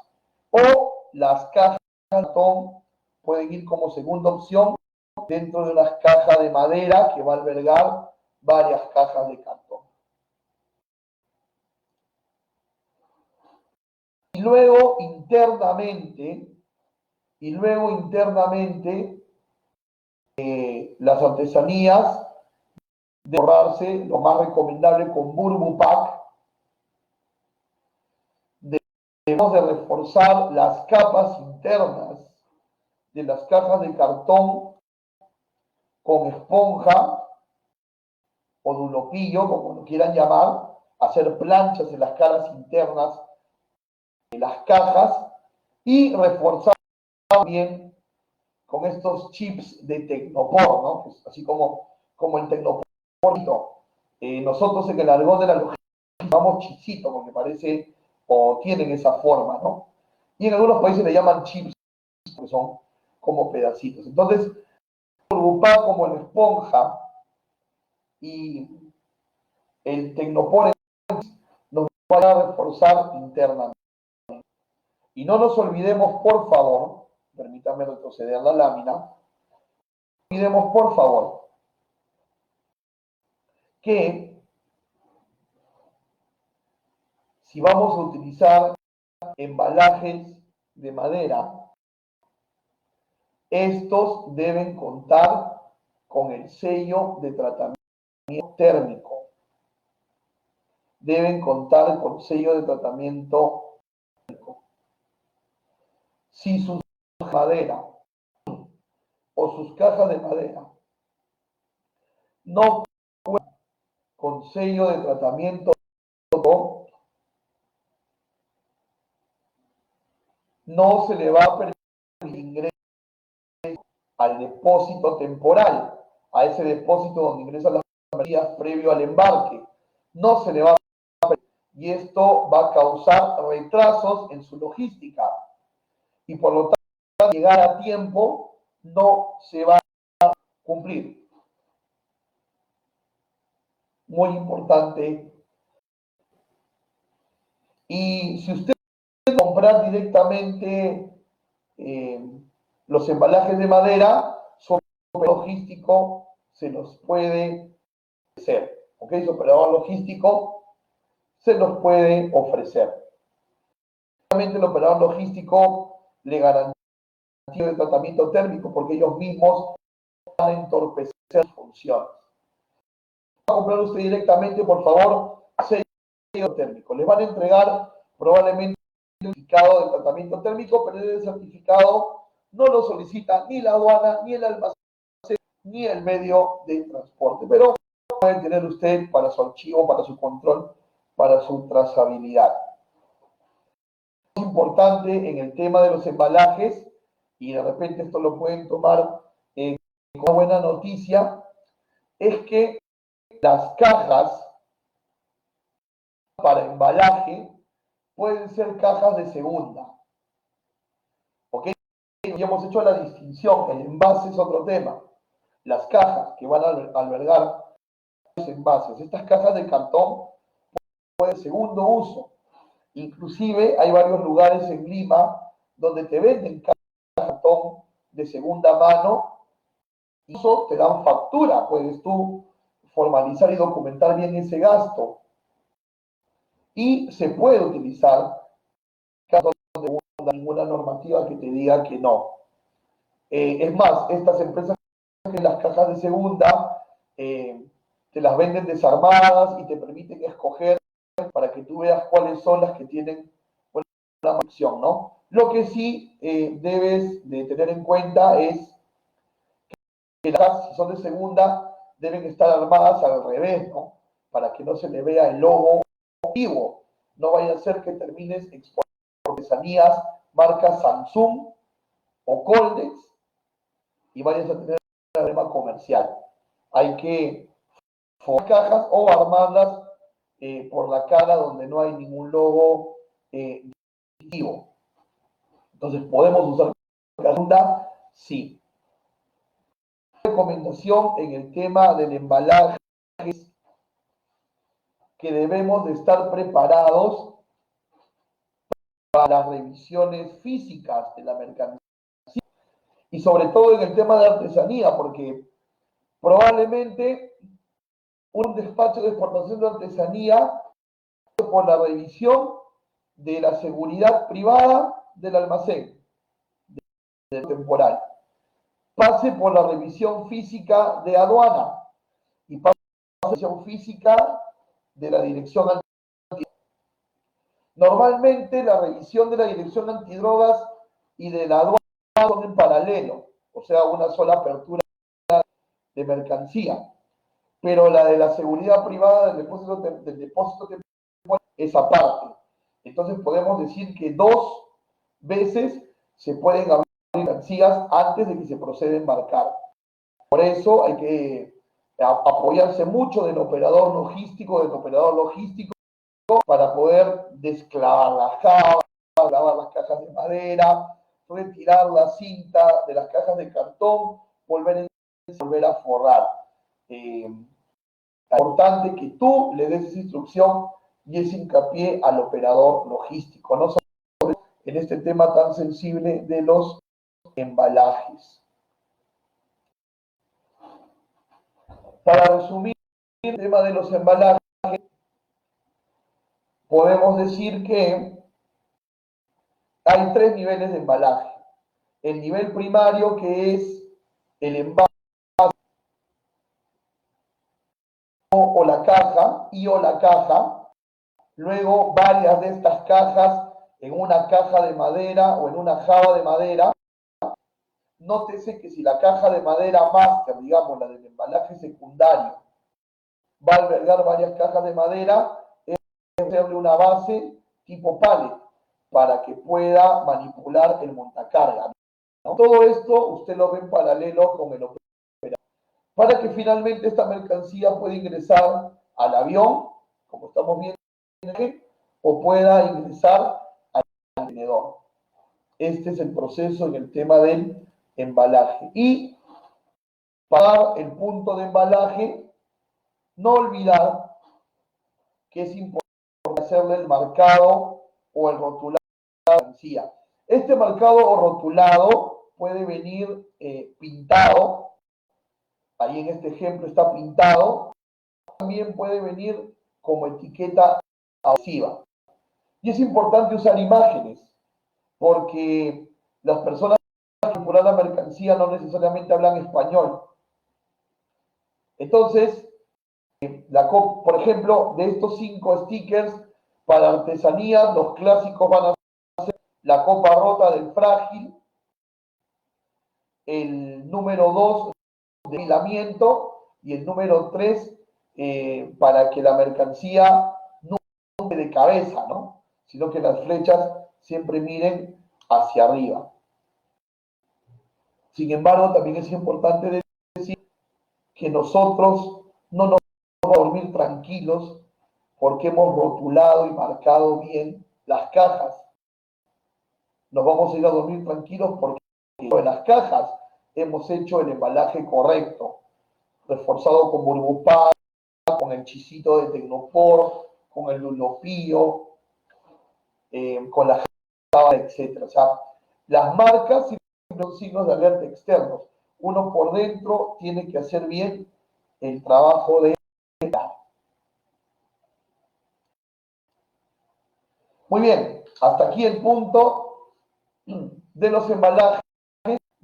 O las cajas de cartón pueden ir como segunda opción dentro de unas cajas de madera que va a albergar varias cajas de cartón. Y luego internamente, las artesanías de borrarse, lo más recomendable con Burbupack, debemos de reforzar las capas internas de las cajas de cartón con esponja o dulopillo, como lo quieran llamar, hacer planchas en las caras internas de las cajas y reforzar bien con estos chips de Tecnopor, ¿no? Así como el Tecnopor. Nosotros en el argot de la logística llamamos chipsito porque parece o tienen esa forma, ¿no? Y en algunos países le llaman chips, que son como pedacitos. Entonces, agrupar como la esponja y el Tecnopor nos va a reforzar internamente. Y no nos olvidemos, por favor, permítanme retroceder la lámina, no olvidemos, por favor, que si vamos a utilizar embalajes de madera, estos deben contar con el sello de tratamiento térmico. Deben contar con sello de tratamiento térmico. Si sus cajas de madera o sus cajas de madera no cuentan con sello de tratamiento térmico, no se le va a permitir el ingreso al depósito temporal, a ese depósito donde ingresan las mercancías previo al embarque. No se le va a permitir, y esto va a causar retrasos en su logística. Y por lo tanto, llegar a tiempo no se va a cumplir. Muy importante. Y si usted quiere comprar directamente los embalajes de madera, su operador logístico se los puede ofrecer. ¿Ok? Su operador logístico se los puede ofrecer. Realmente el operador logístico le garantiza el tratamiento térmico porque ellos mismos van a entorpecer sus funciones. Va a comprar usted directamente, por favor, sello térmico. Les van a entregar probablemente un certificado de tratamiento térmico, pero ese certificado no lo solicita ni la aduana, ni el almacén, ni el medio de transporte. Pero puede tener usted para su archivo, para su control, para su trazabilidad. Es importante en el tema de los embalajes, y de repente esto lo pueden tomar una buena noticia es que las cajas para embalaje pueden ser cajas de segunda. ¿Ok? Ya hemos hecho la distinción, el envase es otro tema. Las cajas que van a albergar los envases, estas cajas de cartón pueden segundo uso. Inclusive hay varios lugares en Lima donde te venden cajas de cartón de segunda mano, incluso te dan factura, puedes tú formalizar y documentar bien ese gasto. Y se puede utilizar cartón de segunda, ninguna normativa que te diga que no. Es más, estas empresas que las cajas de segunda te las venden desarmadas y te permiten escoger para que tú veas cuáles son las que tienen una opción, ¿no? Lo que sí debes de tener en cuenta es que las cajas, si son de segunda, deben estar armadas al revés, ¿no? Para que no se le vea el logo vivo. No vaya a ser que termines exponiendo artesanías marca Samsung o Coldex y vayas a tener un problema comercial. Hay que formar cajas o armarlas por la cara donde no hay ningún logo distintivo. Entonces, ¿podemos usar segunda? Sí. Recomendación en el tema del embalaje es que debemos de estar preparados para las revisiones físicas de la mercancía y sobre todo en el tema de artesanía, porque probablemente un despacho de exportación de artesanía por la revisión de la seguridad privada del almacén del temporal, pase por la revisión física de aduana y pase por la revisión física de la dirección antidrogas. Normalmente la revisión de la dirección antidrogas y de la aduana son en paralelo, o sea, una sola apertura de mercancía, pero la de la seguridad privada del depósito temporal es aparte. Entonces podemos decir que 2 veces se pueden abrir mercancías antes de que se proceda a embarcar. Por eso hay que apoyarse mucho del operador logístico, para poder desclavar las cajas, clavar las cajas de madera, retirar la cinta de las cajas de cartón, volver a forrar. Es importante que tú le des esa instrucción y ese hincapié al operador logístico, no solo en este tema tan sensible de los embalajes. Para resumir el tema de los embalajes, podemos decir que hay 3 niveles de embalaje. El nivel primario, que es el envase o la caja, luego varias de estas cajas en una caja de madera o en una java de madera. Nótese que si la caja de madera máster, digamos la del embalaje secundario, va a albergar varias cajas de madera, es hacerle una base tipo pallet para que pueda manipular el montacarga, ¿no? Todo esto usted lo ve en paralelo con el operador, para que finalmente esta mercancía pueda ingresar al avión, como estamos viendo aquí, o pueda ingresar al contenedor. Este es el proceso en el tema del embalaje. Y para el punto de embalaje, no olvidar que es importante hacerle el marcado o el rotulado de la mercancía. Este marcado o rotulado puede venir pintado, ahí en este ejemplo está pintado, también puede venir como etiqueta adhesiva. Y es importante usar imágenes, porque las personas que manipulan la mercancía no necesariamente hablan español. Entonces, por ejemplo, de estos 5 stickers para artesanías, los clásicos van a ser la copa rota del frágil, el número 2 de afilamiento y el número 3 para que la mercancía no esté de cabeza, ¿no? Sino que las flechas siempre miren hacia arriba. Sin embargo, también es importante que nosotros no nos vamos a dormir tranquilos porque hemos rotulado y marcado bien las cajas. Nos vamos a ir a dormir tranquilos porque en las cajas hemos hecho el embalaje correcto, reforzado con burbupá, con el chisito de Tecnopor, con el lulopío, con la java, etc. O sea, las marcas son signos de alerta externos. Uno por dentro tiene que hacer bien el trabajo de... Muy bien, hasta aquí el punto de los embalajes.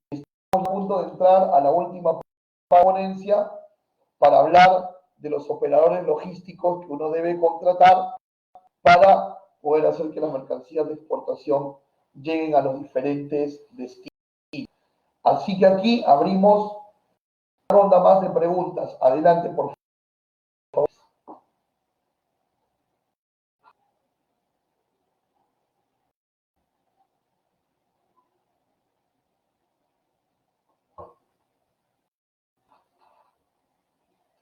Estamos a punto de entrar a la última ponencia para hablar de los operadores logísticos que uno debe contratar para poder hacer que las mercancías de exportación lleguen a los diferentes destinos. Así que aquí abrimos una ronda más de preguntas. Adelante, por favor.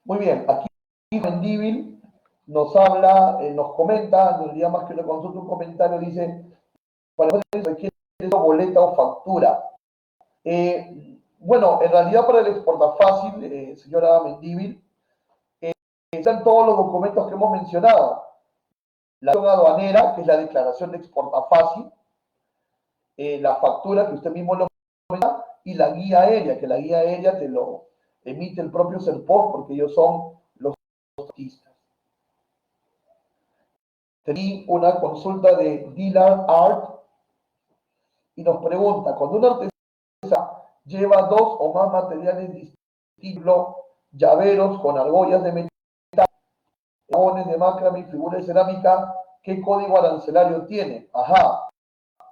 Muy bien, aquí Mendívil nos habla, nos comenta, en realidad más que una consulta, un comentario, dice, para se requiere boleta o factura. Bueno, en realidad para el exportafácil, señora Mendívil, están todos los documentos que hemos mencionado. La aduanera, que es la declaración de exportafácil, la factura que usted mismo lo comenta, y la guía aérea, que la guía aérea te lo emite el propio CERPOS, porque ellos son los artistas. Tenía una consulta de Dillard Art y nos pregunta, cuando un artesano lleva dos o más materiales distintos, llaveros con argollas de metal, jabones de macramé y figuras de cerámica, ¿qué código arancelario tiene? Ajá,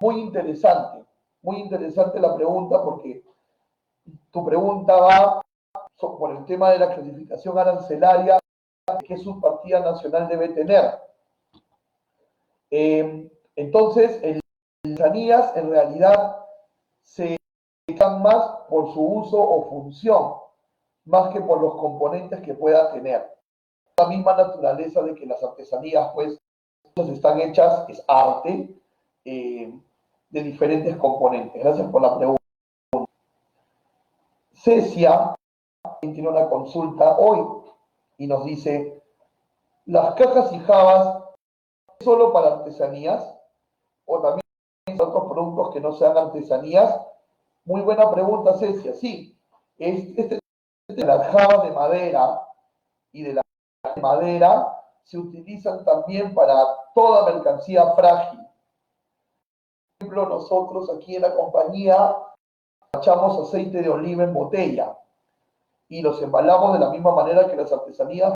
muy interesante la pregunta, porque tu pregunta va por el tema de la clasificación arancelaria, qué subpartida nacional debe tener. Entonces, el artesanías en realidad se dedican más por su uso o función, más que por los componentes que pueda tener. La misma naturaleza de que las artesanías, pues, están hechas, es arte, de diferentes componentes. Gracias por la pregunta. Cecia tiene una consulta hoy y nos dice, ¿las cajas y jabas solo para artesanías o también para otros productos que no sean artesanías? Muy buena pregunta, Cecia. Sí, de las jabas de madera y de la madera se utilizan también para toda mercancía frágil. Por ejemplo, nosotros aquí en la compañía echamos aceite de oliva en botella y los embalamos de la misma manera que las artesanías.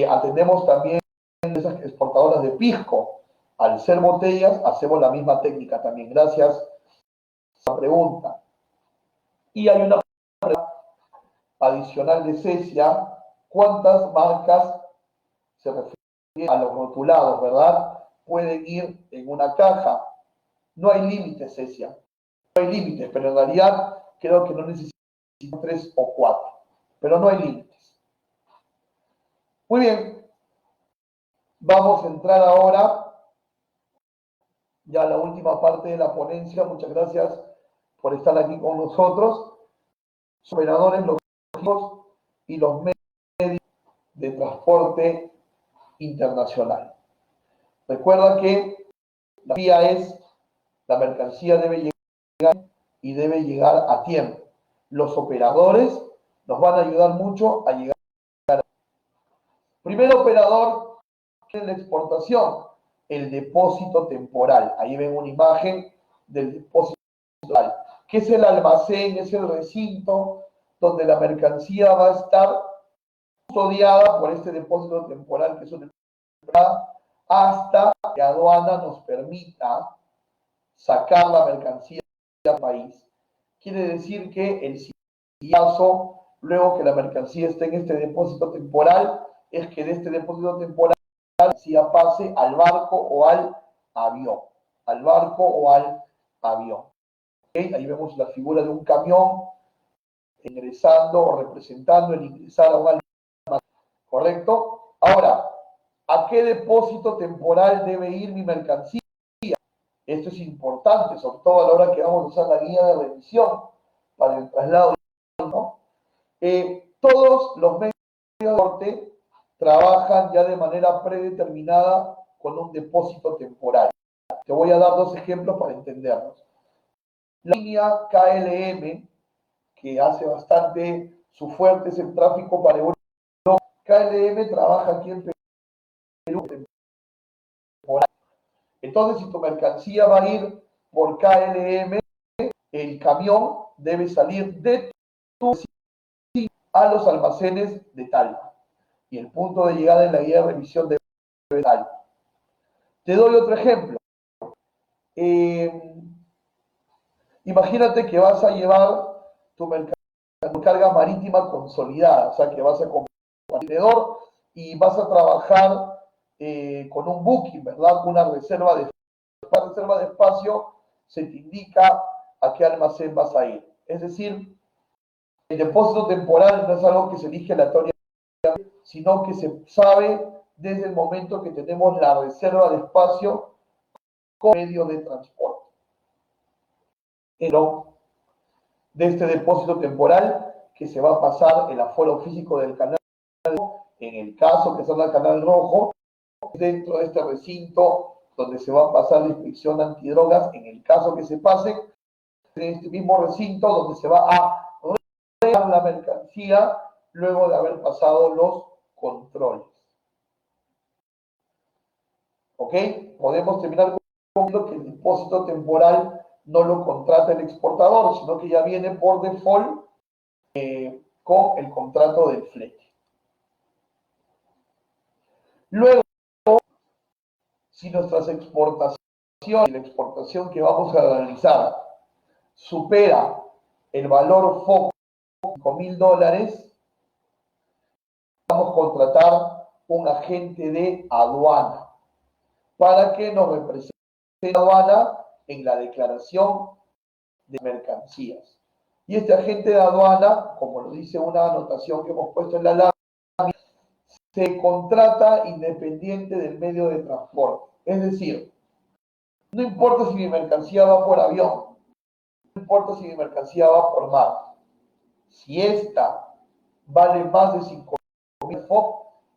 Atendemos también esas exportadoras de pisco. Al ser botellas, hacemos la misma técnica también. Gracias a la pregunta. Y hay una pregunta adicional de Cecia. ¿Cuántas marcas se refieren a los rotulados, verdad? Pueden ir en una caja. No hay límites, Cecia. No hay límites, pero en realidad creo que no necesitamos 3 o 4. Pero no hay límites. Muy bien. Vamos a entrar ahora ya a la última parte de la ponencia. Muchas gracias por estar aquí con nosotros. Operadores logísticos y los medios de transporte internacional. Recuerda que la vía es, la mercancía debe llegar y debe llegar a tiempo. Los operadores nos van a ayudar mucho a llegar a tiempo. Primer operador en la exportación, el depósito temporal. Ahí ven una imagen del depósito temporal, que es el almacén, es el recinto donde la mercancía va a estar custodiada por este depósito temporal, que es una temporada, hasta que aduana nos permita sacar la mercancía del país. Quiere decir que el siguiente paso, luego que la mercancía esté en este depósito temporal, es que de este depósito temporal la mercancía pase al barco o al avión. Al barco o al avión. ¿Okay? Ahí vemos la figura de un camión ingresando o representando el ingresar a un almacén, ¿correcto? Ahora, ¿a qué depósito temporal debe ir mi mercancía? Esto es importante, sobre todo a la hora que vamos a usar la guía de revisión para el traslado, ¿no? Todos los medios de transporte trabajan ya de manera predeterminada con un depósito temporal. Te voy a dar dos ejemplos para entenderlos. La línea KLM, que hace bastante, su fuerte es el tráfico para Europa. KLM trabaja aquí en Perú temporal. Entonces, si tu mercancía va a ir por KLM, el camión debe salir de tu a los almacenes de Talma. Y el punto de llegada en la guía de revisión debe ser Talma. Te doy otro ejemplo. Imagínate que vas a llevar tu carga marítima consolidada, o sea que vas a comprar un contenedor y vas a trabajar con un booking, ¿verdad? Una reserva de espacio se te indica a qué almacén vas a ir. Es decir, el depósito temporal no es algo que se elige aleatoriamente, sino que se sabe desde el momento que tenemos la reserva de espacio como medio de transporte. Pero de este depósito temporal que se va a pasar el aforo físico del canal, en el caso que sea el canal rojo, dentro de este recinto donde se va a pasar la inspección antidrogas, en el caso que se pase, en este mismo recinto donde se va a regar la mercancía luego de haber pasado los controles. ¿Ok? Podemos terminar con que el depósito temporal no lo contrata el exportador, sino que ya viene por default con el contrato del flete. Luego, si nuestras exportaciones y la exportación que vamos a realizar supera el valor FOB $5.000, vamos a contratar un agente de aduana para que nos represente la aduana en la declaración de mercancías. Y este agente de aduana, como lo dice una anotación que hemos puesto en la lámina, se contrata independiente del medio de transporte. Es decir, no importa si mi mercancía va por avión, no importa si mi mercancía va por mar. Si esta vale más de 5.000 FOB,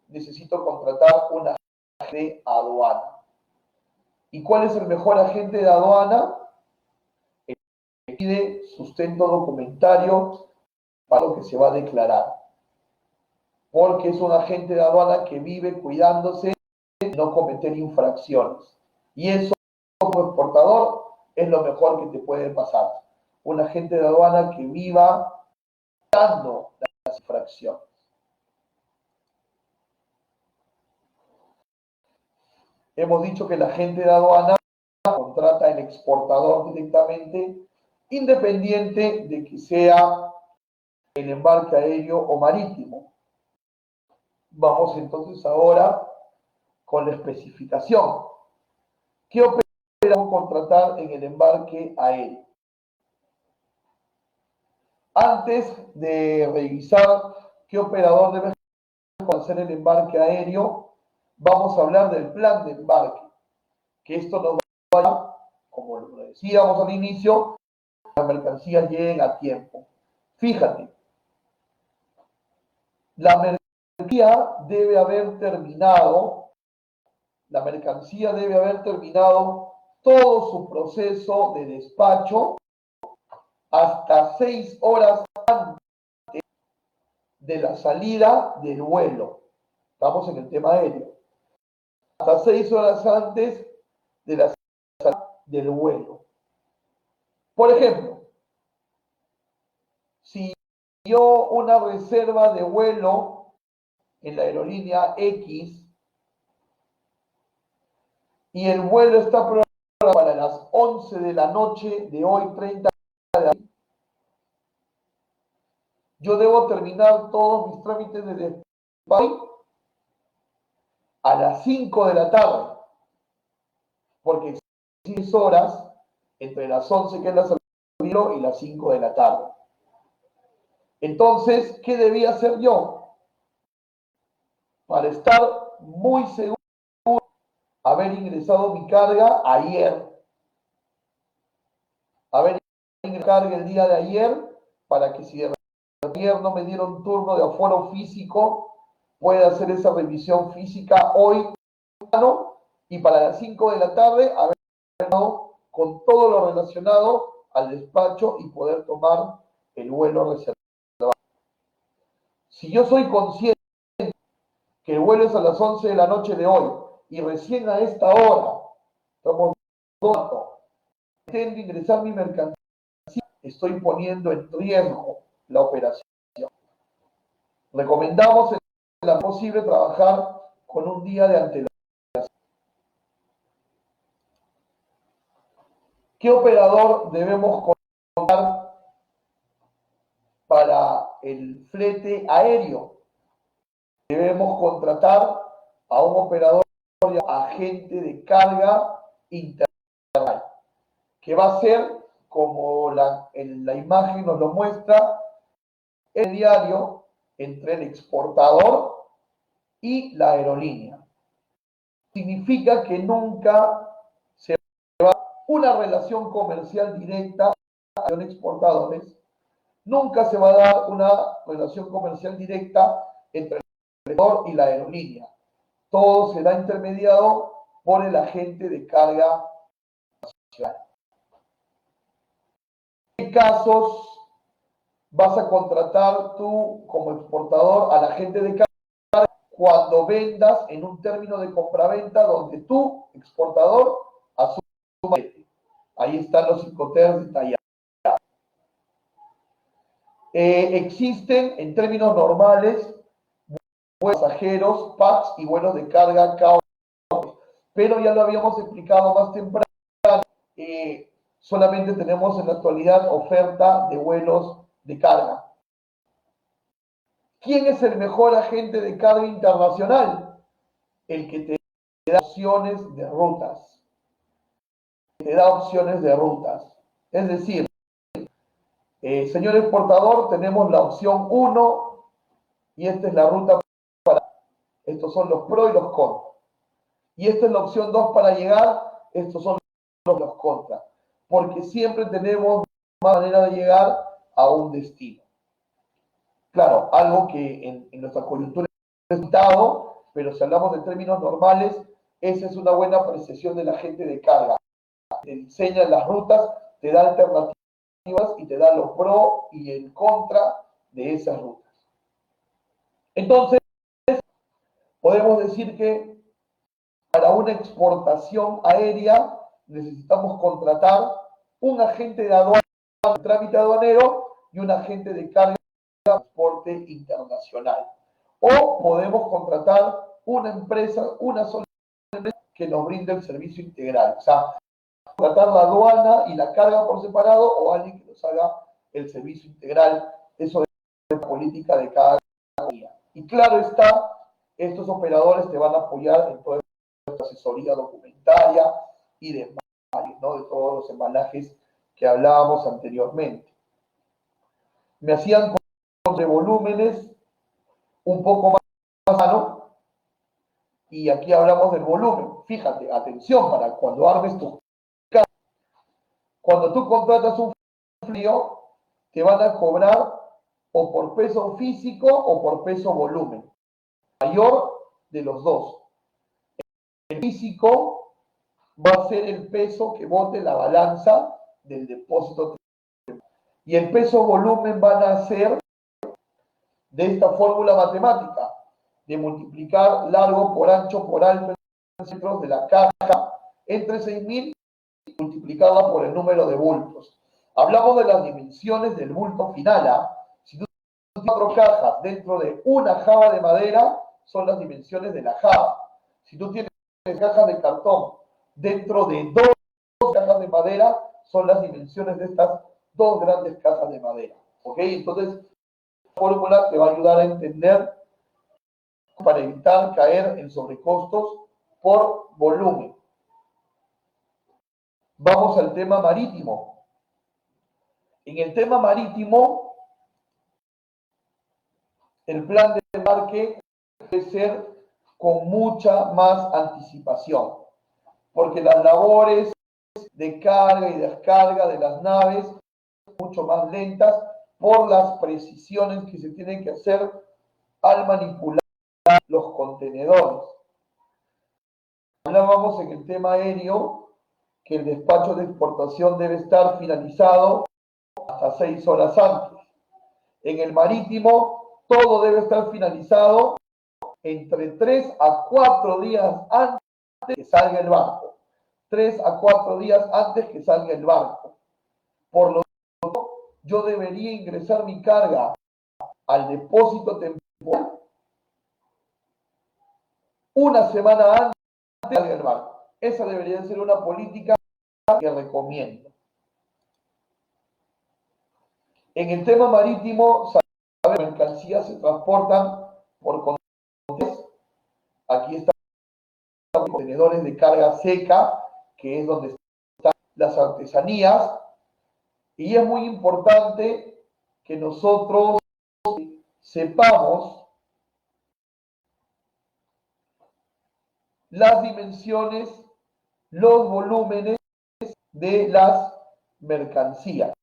necesito contratar un agente de aduana. ¿Y cuál es el mejor agente de aduana? El que pide sustento documentario para lo que se va a declarar. Porque es un agente de aduana que vive cuidándose de no cometer infracciones. Y eso, como exportador, es lo mejor que te puede pasar. Un agente de aduana que viva cuidando las infracciones. Hemos dicho que el agente de aduana contrata al exportador directamente, independiente de que sea el embarque aéreo o marítimo. Vamos entonces ahora con la especificación. ¿Qué operador contratar en el embarque aéreo? Antes de revisar qué operador debe hacer el embarque aéreo, vamos a hablar del plan de embarque, que esto nos va a ayudar, como lo decíamos al inicio, que las mercancías lleguen a tiempo. Fíjate, la mercancía debe haber terminado todo su proceso de despacho hasta 6 horas antes de la salida del vuelo. Estamos en el tema aéreo. Hasta 6 horas antes de la salida del vuelo. Por ejemplo, si yo una reserva de vuelo en la aerolínea X y el vuelo está programado para las 11 de la noche de hoy, 30 de abril, yo debo terminar todos mis trámites de despacho a las 5 de la tarde, porque 6 horas entre las 11 que es la salida y las 5 de la tarde. Entonces, ¿qué debía hacer yo? Para estar muy seguro, haber ingresado mi carga ayer. Haber ingresado carga el día de ayer para que si de ayer no me dieron turno de aforo físico, pueda hacer esa revisión física hoy, ¿no? Y para las 5 de la tarde haber llegado con todo lo relacionado al despacho y poder tomar el vuelo reservado. Si yo soy consciente que el vuelo es a las 11 de la noche de hoy y recién a esta hora estamos intentando ingresar mi mercancía, estoy poniendo en riesgo la operación. Recomendamos en la posible trabajar con un día de antelación. ¿Qué operador debemos contratar para el flete aéreo? Debemos contratar a un operador agente de carga internacional, que va a ser, como en la imagen nos lo muestra, el diario entre el exportador y la aerolínea. Significa que nunca se va una relación comercial directa con exportadores, nunca se va a dar una relación comercial directa entre el exportador y la aerolínea. Todo será intermediado por el agente de carga nacional. ¿En qué casos vas a contratar tú como exportador al agente de carga? Cuando vendas en un término de compraventa donde tú, exportador, asumas. Ahí están los Incoterms detallados. Existen, en términos normales, vuelos pasajeros, packs y vuelos de carga KO, pero ya lo habíamos explicado más temprano. Solamente tenemos en la actualidad oferta de vuelos de carga. ¿Quién es el mejor agente de carga internacional? El que te da opciones de rutas. Te da opciones de rutas. Es decir, señor exportador, tenemos la opción 1 y esta es la ruta para. Estos son los pros y los contras. Y esta es la opción 2 para llegar. Estos son los contras. Porque siempre tenemos una manera de llegar a un destino. Claro, algo que en nuestra coyuntura es limitado, pero si hablamos de términos normales, esa es una buena apreciación de la gente de carga. Te diseña las rutas, te da alternativas y te da los pros y el contra de esas rutas. Entonces, podemos decir que para una exportación aérea necesitamos contratar un agente de aduana, de trámite aduanero y un agente de carga de transporte internacional. O podemos contratar una empresa, una sola empresa que nos brinde el servicio integral. O sea, contratar la aduana y la carga por separado o alguien que nos haga el servicio integral. Eso es la política de cada compañía. Y claro está, estos operadores te van a apoyar en toda esta asesoría documentaria y demás, ¿no? De todos los embalajes que hablábamos anteriormente. Me hacían de volúmenes un poco más sano y aquí hablamos del volumen. Fíjate, atención, para cuando armes tu carga. Cuando tú contratas un frío, te van a cobrar o por peso físico o por peso volumen. Mayor de los dos. El físico va a ser el peso que bote la balanza del depósito. Y el peso volumen van a ser de esta fórmula matemática, de multiplicar largo por ancho por alto en centros de la caja entre 6.000 y multiplicarla por el número de bultos. Hablamos de las dimensiones del bulto final. Si tú tienes 4 cajas dentro de una java de madera, son las dimensiones de la java. Si tú tienes cajas de cartón dentro de 2 cajas de madera, son las dimensiones de estas 2 grandes cajas de madera. ¿Ok? Entonces, la fórmula te va a ayudar a entender para evitar caer en sobrecostos por volumen. Vamos al tema marítimo. En el tema marítimo, el plan de embarque debe ser con mucha más anticipación, porque las labores de carga y descarga de las naves son mucho más lentas por las precisiones que se tienen que hacer al manipular los contenedores. Hablábamos en el tema aéreo que el despacho de exportación debe estar finalizado hasta 6 horas antes. En el marítimo, todo debe estar finalizado entre 3 a 4 días antes que salga el barco. 3 a 4 días antes que salga el barco. Por lo tanto, yo debería ingresar mi carga al depósito temporal una semana antes que salga el barco. Esa debería ser una política que recomiendo. En el tema marítimo, sabemos que las mercancías se transportan por contenedores. Aquí están los contenedores de carga seca, que es donde están las artesanías. Y es muy importante que nosotros sepamos las dimensiones, los volúmenes de las mercancías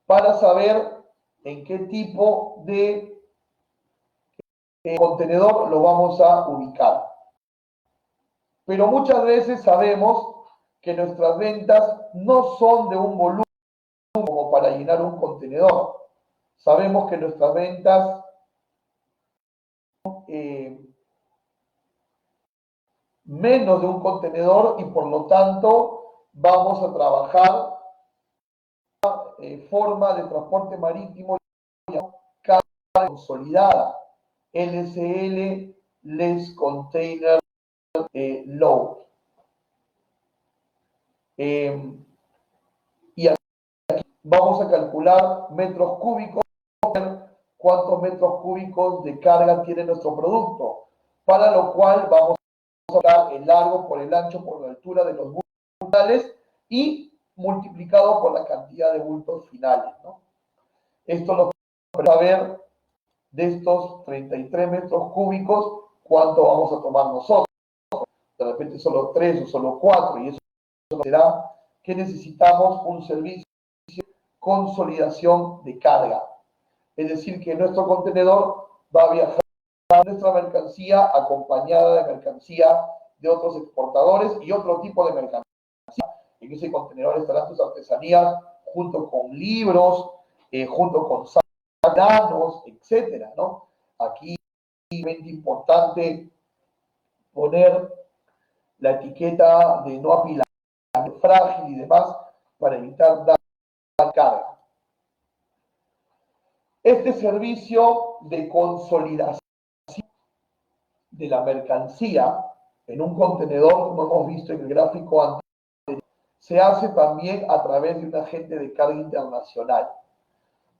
para saber en qué tipo de contenedor lo vamos a ubicar. Pero muchas veces sabemos que nuestras ventas no son de un volumen como para llenar un contenedor. Sabemos que nuestras ventas menos de un contenedor y por lo tanto vamos a trabajar forma de transporte marítimo carga consolidada, LCL, Less Container Load. Y aquí vamos a calcular metros cúbicos, cuántos metros cúbicos de carga tiene nuestro producto, para lo cual vamos a dar el largo por el ancho por la altura de los bultos finales y multiplicado por la cantidad de bultos finales, ¿no? Esto nos permite saber de estos 33 metros cúbicos cuánto vamos a tomar nosotros. De repente solo 3 o solo 4, y eso será que necesitamos un servicio de consolidación de carga. Es decir, que nuestro contenedor va a viajar nuestra mercancía acompañada de mercancía de otros exportadores y otro tipo de mercancía. En ese contenedor estarán tus artesanías junto con libros, junto con sábanos, etcétera, ¿no? Aquí es muy importante poner la etiqueta de no apilamiento frágil y demás para evitar dar carga. Este servicio de consolidación de la mercancía en un contenedor, como hemos visto en el gráfico anterior, se hace también a través de un agente de carga internacional.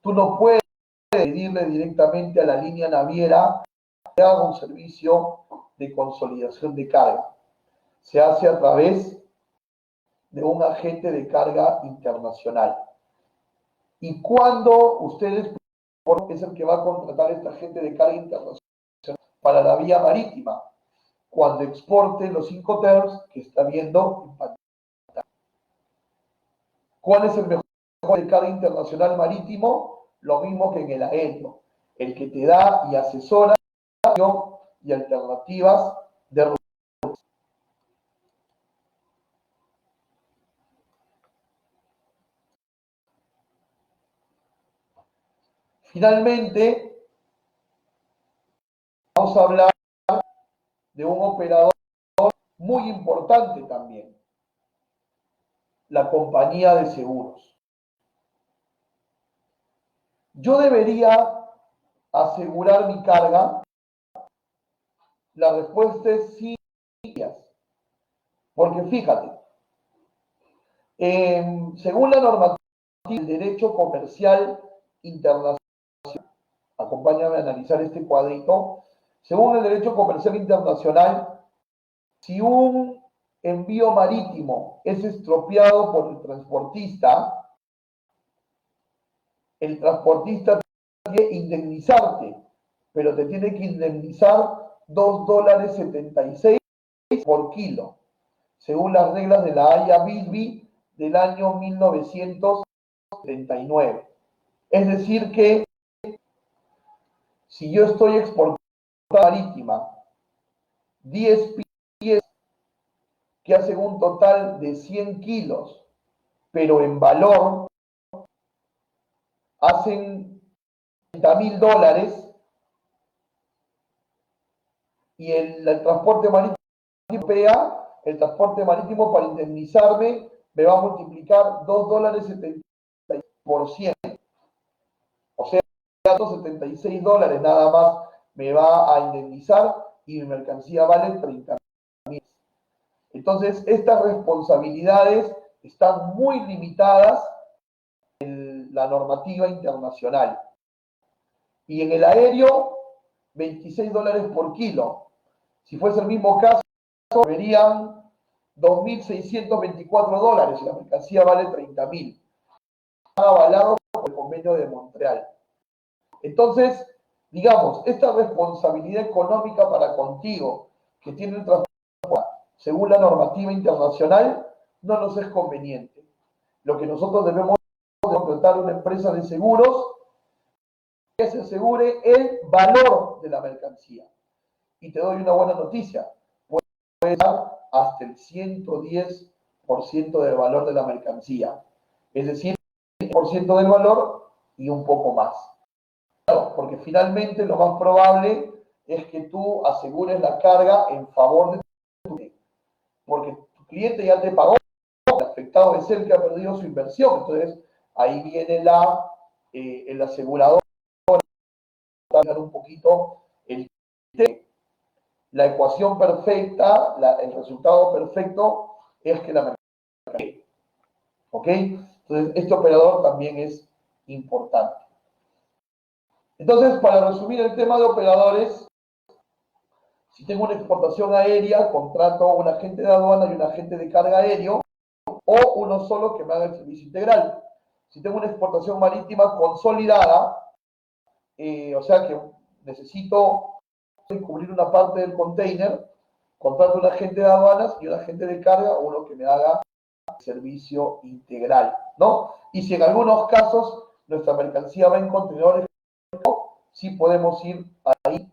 Tú no puedes pedirle directamente a la línea naviera que haga un servicio de consolidación de carga. Se hace a través de un agente de carga internacional. Y cuando ustedes es el que va a contratar este agente de carga internacional para la vía marítima, cuando exporte los Incoterms que está viendo en pantalla. ¿Cuál es el mejor de carga internacional marítimo? Lo mismo que en el aéreo, el que te da y asesora y alternativas de rutas. Finalmente, vamos a hablar de un operador muy importante también, la compañía de seguros. Yo debería asegurar mi carga. La respuesta es sí, porque fíjate, según la normativa del derecho comercial internacional, acompáñame a analizar este cuadrito, según el derecho comercial internacional, si un envío marítimo es expropiado por el transportista que indemnizarte, pero te tiene que indemnizar $2.76 por kilo, según las reglas de la Haya-Bilby del año 1979. Es decir que si yo estoy exportando marítima 10 pies que hacen un total de 100 kilos, pero en valor hacen $30.000, y el transporte marítimo el transporte marítimo para indemnizarme me va a multiplicar $2.76 por 100. O sea, $76 nada más me va a indemnizar y mi mercancía vale 30.000. Entonces, estas responsabilidades están muy limitadas en la normativa internacional. Y en el aéreo, $26 por kilo. Si fuese el mismo caso, verían $2.624 y la mercancía vale 30.000. Avalado por el convenio de Montreal. Entonces, digamos, esta responsabilidad económica para contigo que tiene el transporte según la normativa internacional no nos es conveniente. Lo que nosotros debemos contratar una empresa de seguros que se asegure el valor de la mercancía. Y te doy una buena noticia, puede dar hasta el 110% del valor de la mercancía, es decir, el 100% del valor y un poco más. Claro, porque finalmente lo más probable es que tú asegures la carga en favor de tu cliente, porque tu cliente ya te pagó, el afectado es el que ha perdido su inversión. Entonces ahí viene el asegurador a un poquito la ecuación perfecta, el resultado perfecto es que la mercancía, ¿ok? Entonces este operador también es importante. Entonces, para resumir el tema de operadores, si tengo una exportación aérea, contrato a un agente de aduana y un agente de carga aéreo, o uno solo que me haga el servicio integral. Si tengo una exportación marítima consolidada, o sea que necesito cubrir una parte del container, contrato a un agente de aduanas y un agente de carga, uno que me haga el servicio integral, ¿no? Y si en algunos casos nuestra mercancía va en contenedores, sí podemos ir ahí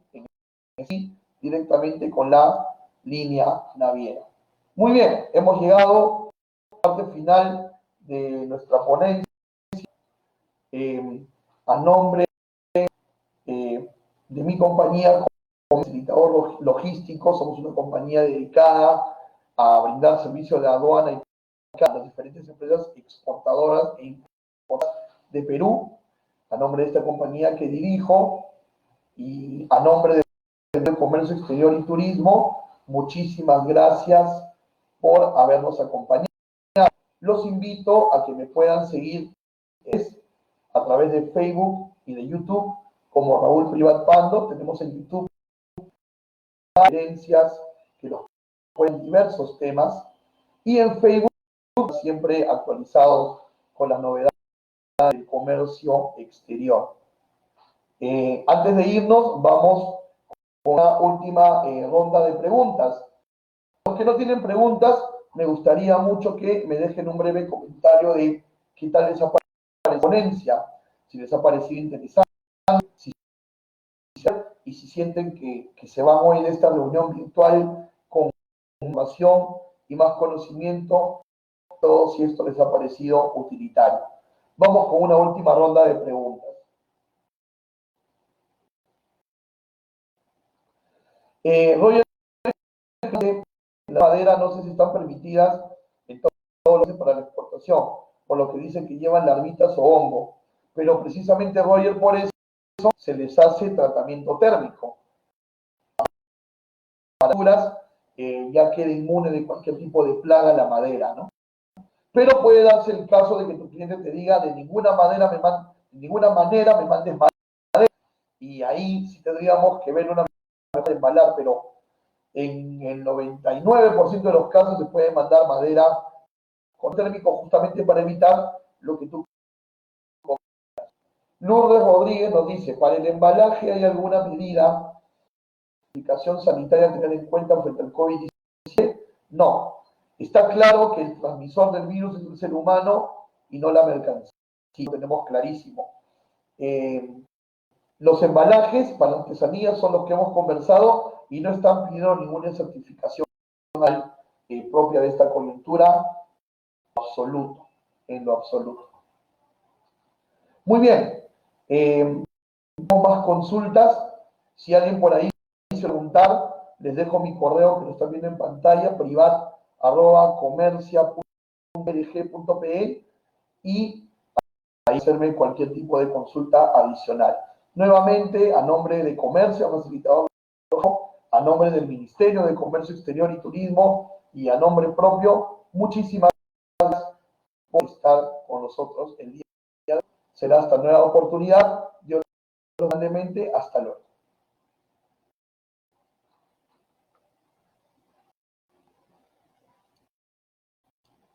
directamente con la línea naviera. Muy bien, hemos llegado a la parte final de nuestra ponencia. A nombre de mi compañía como facilitador logístico, somos una compañía dedicada a brindar servicios de aduana y a las diferentes empresas exportadoras e importadoras de Perú. A nombre de esta compañía que dirijo y a nombre del Comercio Exterior y Turismo, muchísimas gracias por habernos acompañado. Los invito a que me puedan seguir a través de Facebook y de YouTube como Raúl Privat Pando. Tenemos en YouTube conferencias que los pueden diversos temas, y en Facebook siempre actualizados con las novedades del comercio exterior. Antes de irnos, vamos con una última ronda de preguntas. Los que no tienen preguntas, me gustaría mucho que me dejen un breve comentario de qué tal les ha parecido la ponencia, si les ha parecido interesante, y si sienten que se van hoy de esta reunión virtual con información y más conocimiento, todo si esto les ha parecido utilitario. Vamos con una última ronda de preguntas. Roger, la madera no sé si están permitidas en todos los para la exportación, por lo que dicen que llevan larvitas o hongo, pero precisamente, Roger, por eso se les hace tratamiento térmico. Para ya quede inmune de cualquier tipo de plaga la madera, ¿no? Pero puede darse el caso de que tu cliente te diga de ninguna manera me mandes madera, y ahí sí tendríamos que ver una manera de embalar, pero en el 99% de los casos se puede mandar madera con térmico justamente para evitar lo que tú comentas. Lourdes Rodríguez nos dice, ¿para el embalaje hay alguna medida de aplicación sanitaria a tener en cuenta frente al COVID-19? No. Está claro que el transmisor del virus es el ser humano y no la mercancía. Lo tenemos clarísimo. Los embalajes para artesanías son los que hemos conversado y no están pidiendo ninguna certificación propia de esta coyuntura absoluto, en lo absoluto. Muy bien. Más consultas. Si alguien por ahí quiere preguntar, les dejo mi correo que lo están viendo en pantalla, privat@comercia.org.pe y ahí hacerme cualquier tipo de consulta adicional. Nuevamente, a nombre de Comercio, facilitador, a nombre del Ministerio de Comercio Exterior y Turismo y a nombre propio, muchísimas gracias por estar con nosotros el día de hoy. Será hasta nueva oportunidad. Dios grandemente. Hasta luego.